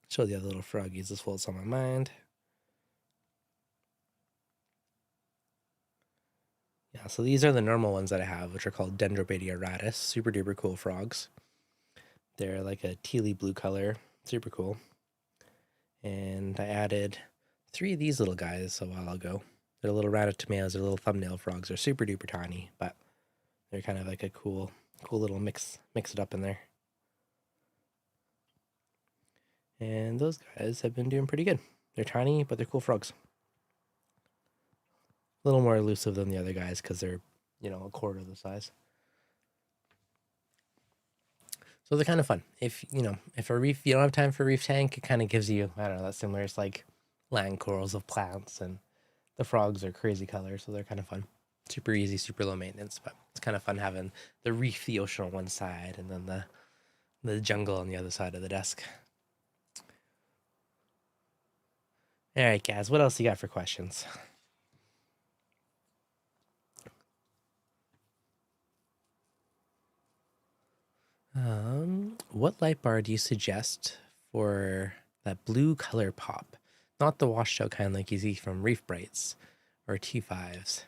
show the other little froggies as well as on my mind. Yeah, so these are the normal ones that I have, which are called Dendrobadia ratus. Super duper cool frogs. They're like a tealy blue color. Super cool. And I added 3 of these little guys a while ago. They're little ratatomeas. They're little thumbnail frogs. They're super duper tiny, but they're kind of like a cool little mix it up in there. And those guys have been doing pretty good. They're tiny, but they're cool frogs. A little more elusive than the other guys because they're, a quarter of the size. So they're kind of fun. If if a reef, you don't have time for a reef tank, it kind of gives you, I don't know, that's similar. It's like land corals of plants, and the frogs are crazy colors, so they're kind of fun. Super easy, super low maintenance, but it's kind of fun having the reef, the ocean on one side, and then the jungle on the other side of the desk. All right, guys, what else you got for questions? What light bar do you suggest for that blue color pop? Not the washed out kind like you see from Reef Brights or T5s.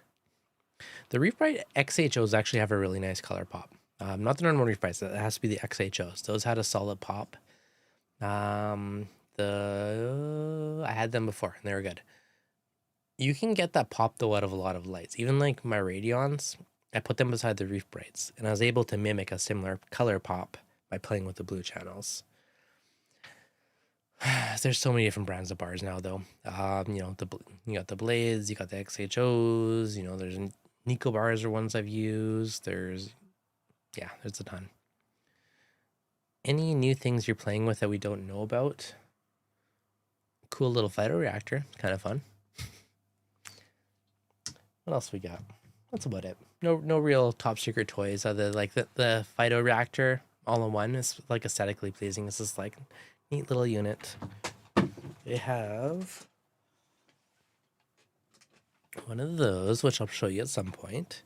The Reef Bright XHOs actually have a really nice color pop. Not the normal Reef Brights, it has to be the XHOs. Those had a solid pop. I had them before and they were good. You can get that pop though out of a lot of lights. Even like my Radions, I put them beside the Reef Brights and I was able to mimic a similar color pop by playing with the blue channels. There's so many different brands of bars now though. You got the Blades, you got the XHOs, there's Nico bars are ones I've used. There's a ton. Any new things you're playing with that we don't know about? Cool little phytoreactor, kind of fun. What else we got? That's about it. No real top secret toys other like the phytoreactor all in one is like aesthetically pleasing. It's just like neat little unit. They have one of those, which I'll show you at some point.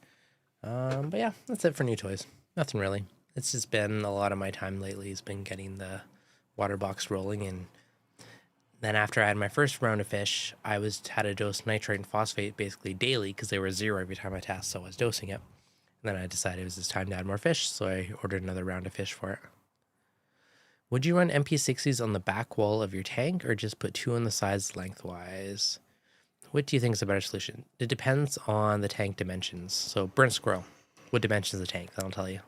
But yeah, that's it for new toys. Nothing really. It's just been a lot of my time lately has been getting the water box rolling, and then after I had my first round of fish, I had to dose nitrate and phosphate basically daily because they were 0 every time I tested, so I was dosing it. And then I decided it was just time to add more fish, so I ordered another round of fish for it. Would you run MP60s on the back wall of your tank or just put 2 on the sides lengthwise? What do you think is a better solution? It depends on the tank dimensions. So burnt squirrel, what dimensions of the tank? That'll tell you.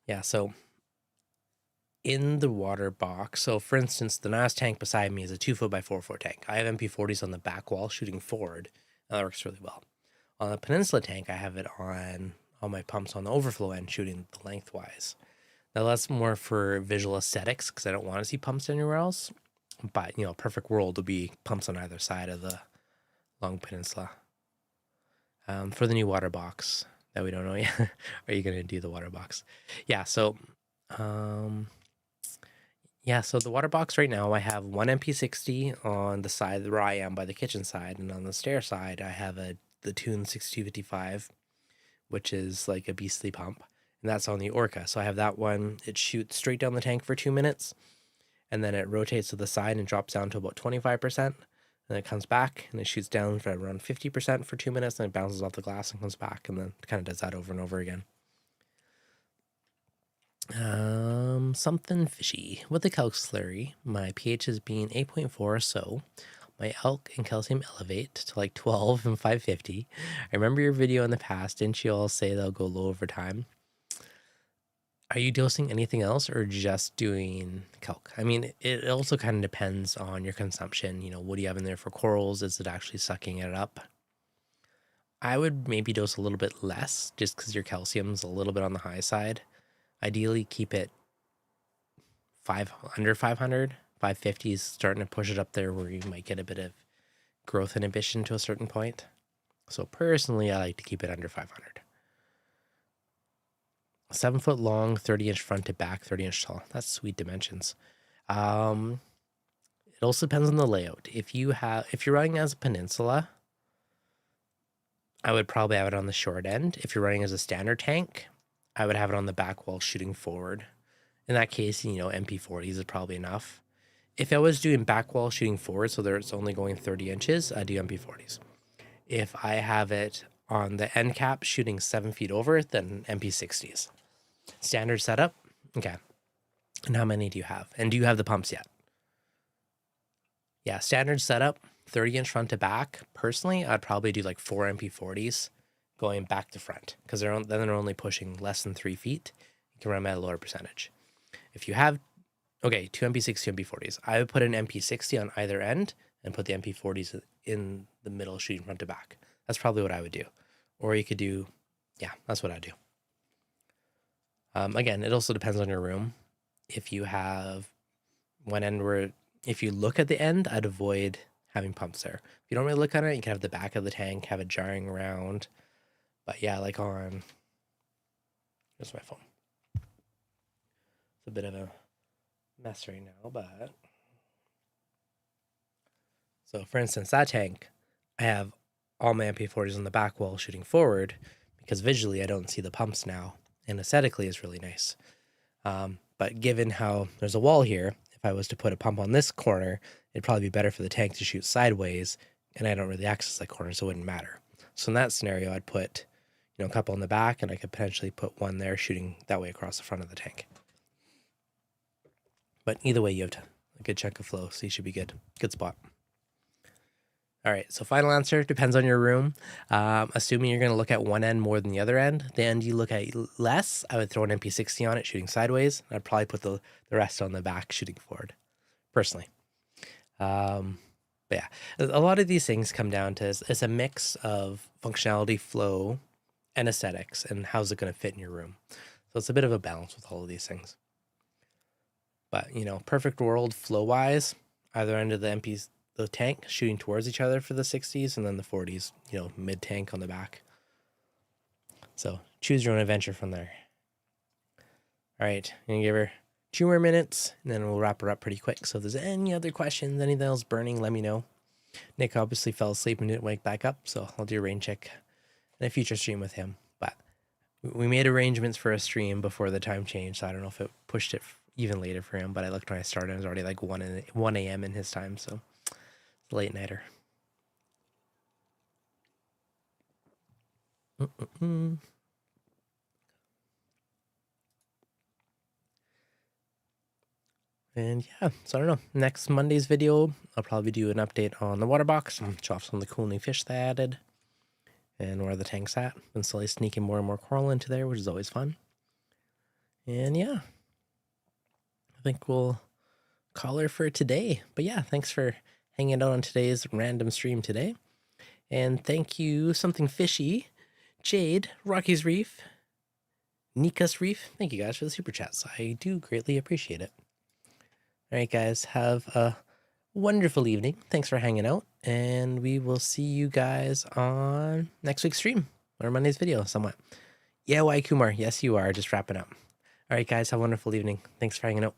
Yeah, so in the water box, so for instance, the NAS tank beside me is a 2 foot by 4 foot tank. I have MP40s on the back wall shooting forward, and that works really well. On the Peninsula tank, I have it on all my pumps on the overflow end shooting the lengthwise. Now that's more for visual aesthetics because I don't want to see pumps anywhere else. But, perfect world would be pumps on either side of the long peninsula. For the new water box that we don't know yet, are you going to do the water box? Yeah, so the water box right now, I have one MP60 on the side where I am by the kitchen side, and on the stair side, I have the Tune 6255, which is like a beastly pump, and that's on the Orca. So I have that one. It shoots straight down the tank for 2 minutes, and then it rotates to the side and drops down to about 25%. And it comes back and it shoots down for around 50% for 2 minutes, and it bounces off the glass and comes back, and then it kind of does that over and over again. Something fishy. With the calc slurry, my pH is being 8.4 or so. My alk and calcium elevate to like 12 and 550. I remember your video in the past. Didn't you all say they'll go low over time? Are you dosing anything else or just doing calc? I mean, it also kind of depends on your consumption. What do you have in there for corals? Is it actually sucking it up? I would maybe dose a little bit less just because your calcium's a little bit on the high side. Ideally, keep it under 500. 550 is starting to push it up there where you might get a bit of growth inhibition to a certain point. So personally, I like to keep it under 500. 7 foot long, 30-inch front to back, 30-inch tall. That's sweet dimensions. It also depends on the layout. If you're running as a peninsula, I would probably have it on the short end. If you're running as a standard tank, I would have it on the back wall shooting forward. In that case, MP40s is probably enough. If I was doing back wall shooting forward, so it's only going 30 inches, I do MP40s. If I have it on the end cap shooting 7 feet over, then MP60s. Standard setup? Okay. And how many do you have? And do you have the pumps yet? Yeah, standard setup, 30-inch front to back. Personally, I'd probably do like 4 MP40s going back to front because they're only pushing less than 3 feet. You can run them at a lower percentage. If you have, 2 MP60, 2 MP40s. I would put an MP60 on either end and put the MP40s in the middle shooting front to back. That's probably what I would do. Or you could do, that's what I do. Again, it also depends on your room. If you have one end where, if you look at the end, I'd avoid having pumps there. If you don't really look at it, you can have the back of the tank, have it jarring around. But yeah, like on, here's my phone. It's a bit of a mess right now, but so for instance, that tank, I have all my MP40s on the back wall shooting forward because visually I don't see the pumps now, and aesthetically it's really nice. But given how there's a wall here, if I was to put a pump on this corner, it'd probably be better for the tank to shoot sideways, and I don't really access that corner, so it wouldn't matter. So in that scenario, I'd put, a couple in the back, and I could potentially put one there shooting that way across the front of the tank. But either way, you have a good chunk of flow, so you should be good. Good spot. All right, so final answer, depends on your room. Assuming you're going to look at one end more than the other end, the end you look at less, I would throw an MP60 on it shooting sideways. I'd probably put the rest on the back shooting forward, personally. But yeah, a lot of these things come down to it's a mix of functionality, flow, and aesthetics, and how's it going to fit in your room. So it's a bit of a balance with all of these things. But, perfect world flow-wise, either end of the tank shooting towards each other for the 60s, and then the 40s, mid-tank on the back. So choose your own adventure from there. All right, I'm going to give her 2 more minutes, and then we'll wrap her up pretty quick. So if there's any other questions, anything else burning, let me know. Nick obviously fell asleep and didn't wake back up, so I'll do a rain check in a future stream with him. But we made arrangements for a stream before the time change, so I don't know if it pushed it even later for him, but I looked when I started, and it was already like 1 a.m. in his time, so it's a late nighter. And yeah, so I don't know. Next Monday's video, I'll probably do an update on the water box and show off some of the cool new fish that I added and where the tank's at. Been slowly sneaking more and more coral into there, which is always fun. And yeah, I think we'll call her for today. But yeah, thanks for hanging out on today's random stream today. And thank you, Something Fishy, Jade, Rocky's Reef, Nika's Reef. Thank you guys for the super chats. I do greatly appreciate it. All right, guys, have a wonderful evening. Thanks for hanging out, and we will see you guys on next week's stream or Monday's video somewhat. Yeah, Y Kumar. Yes, you are. Just wrapping up. All right, guys, have a wonderful evening. Thanks for hanging out.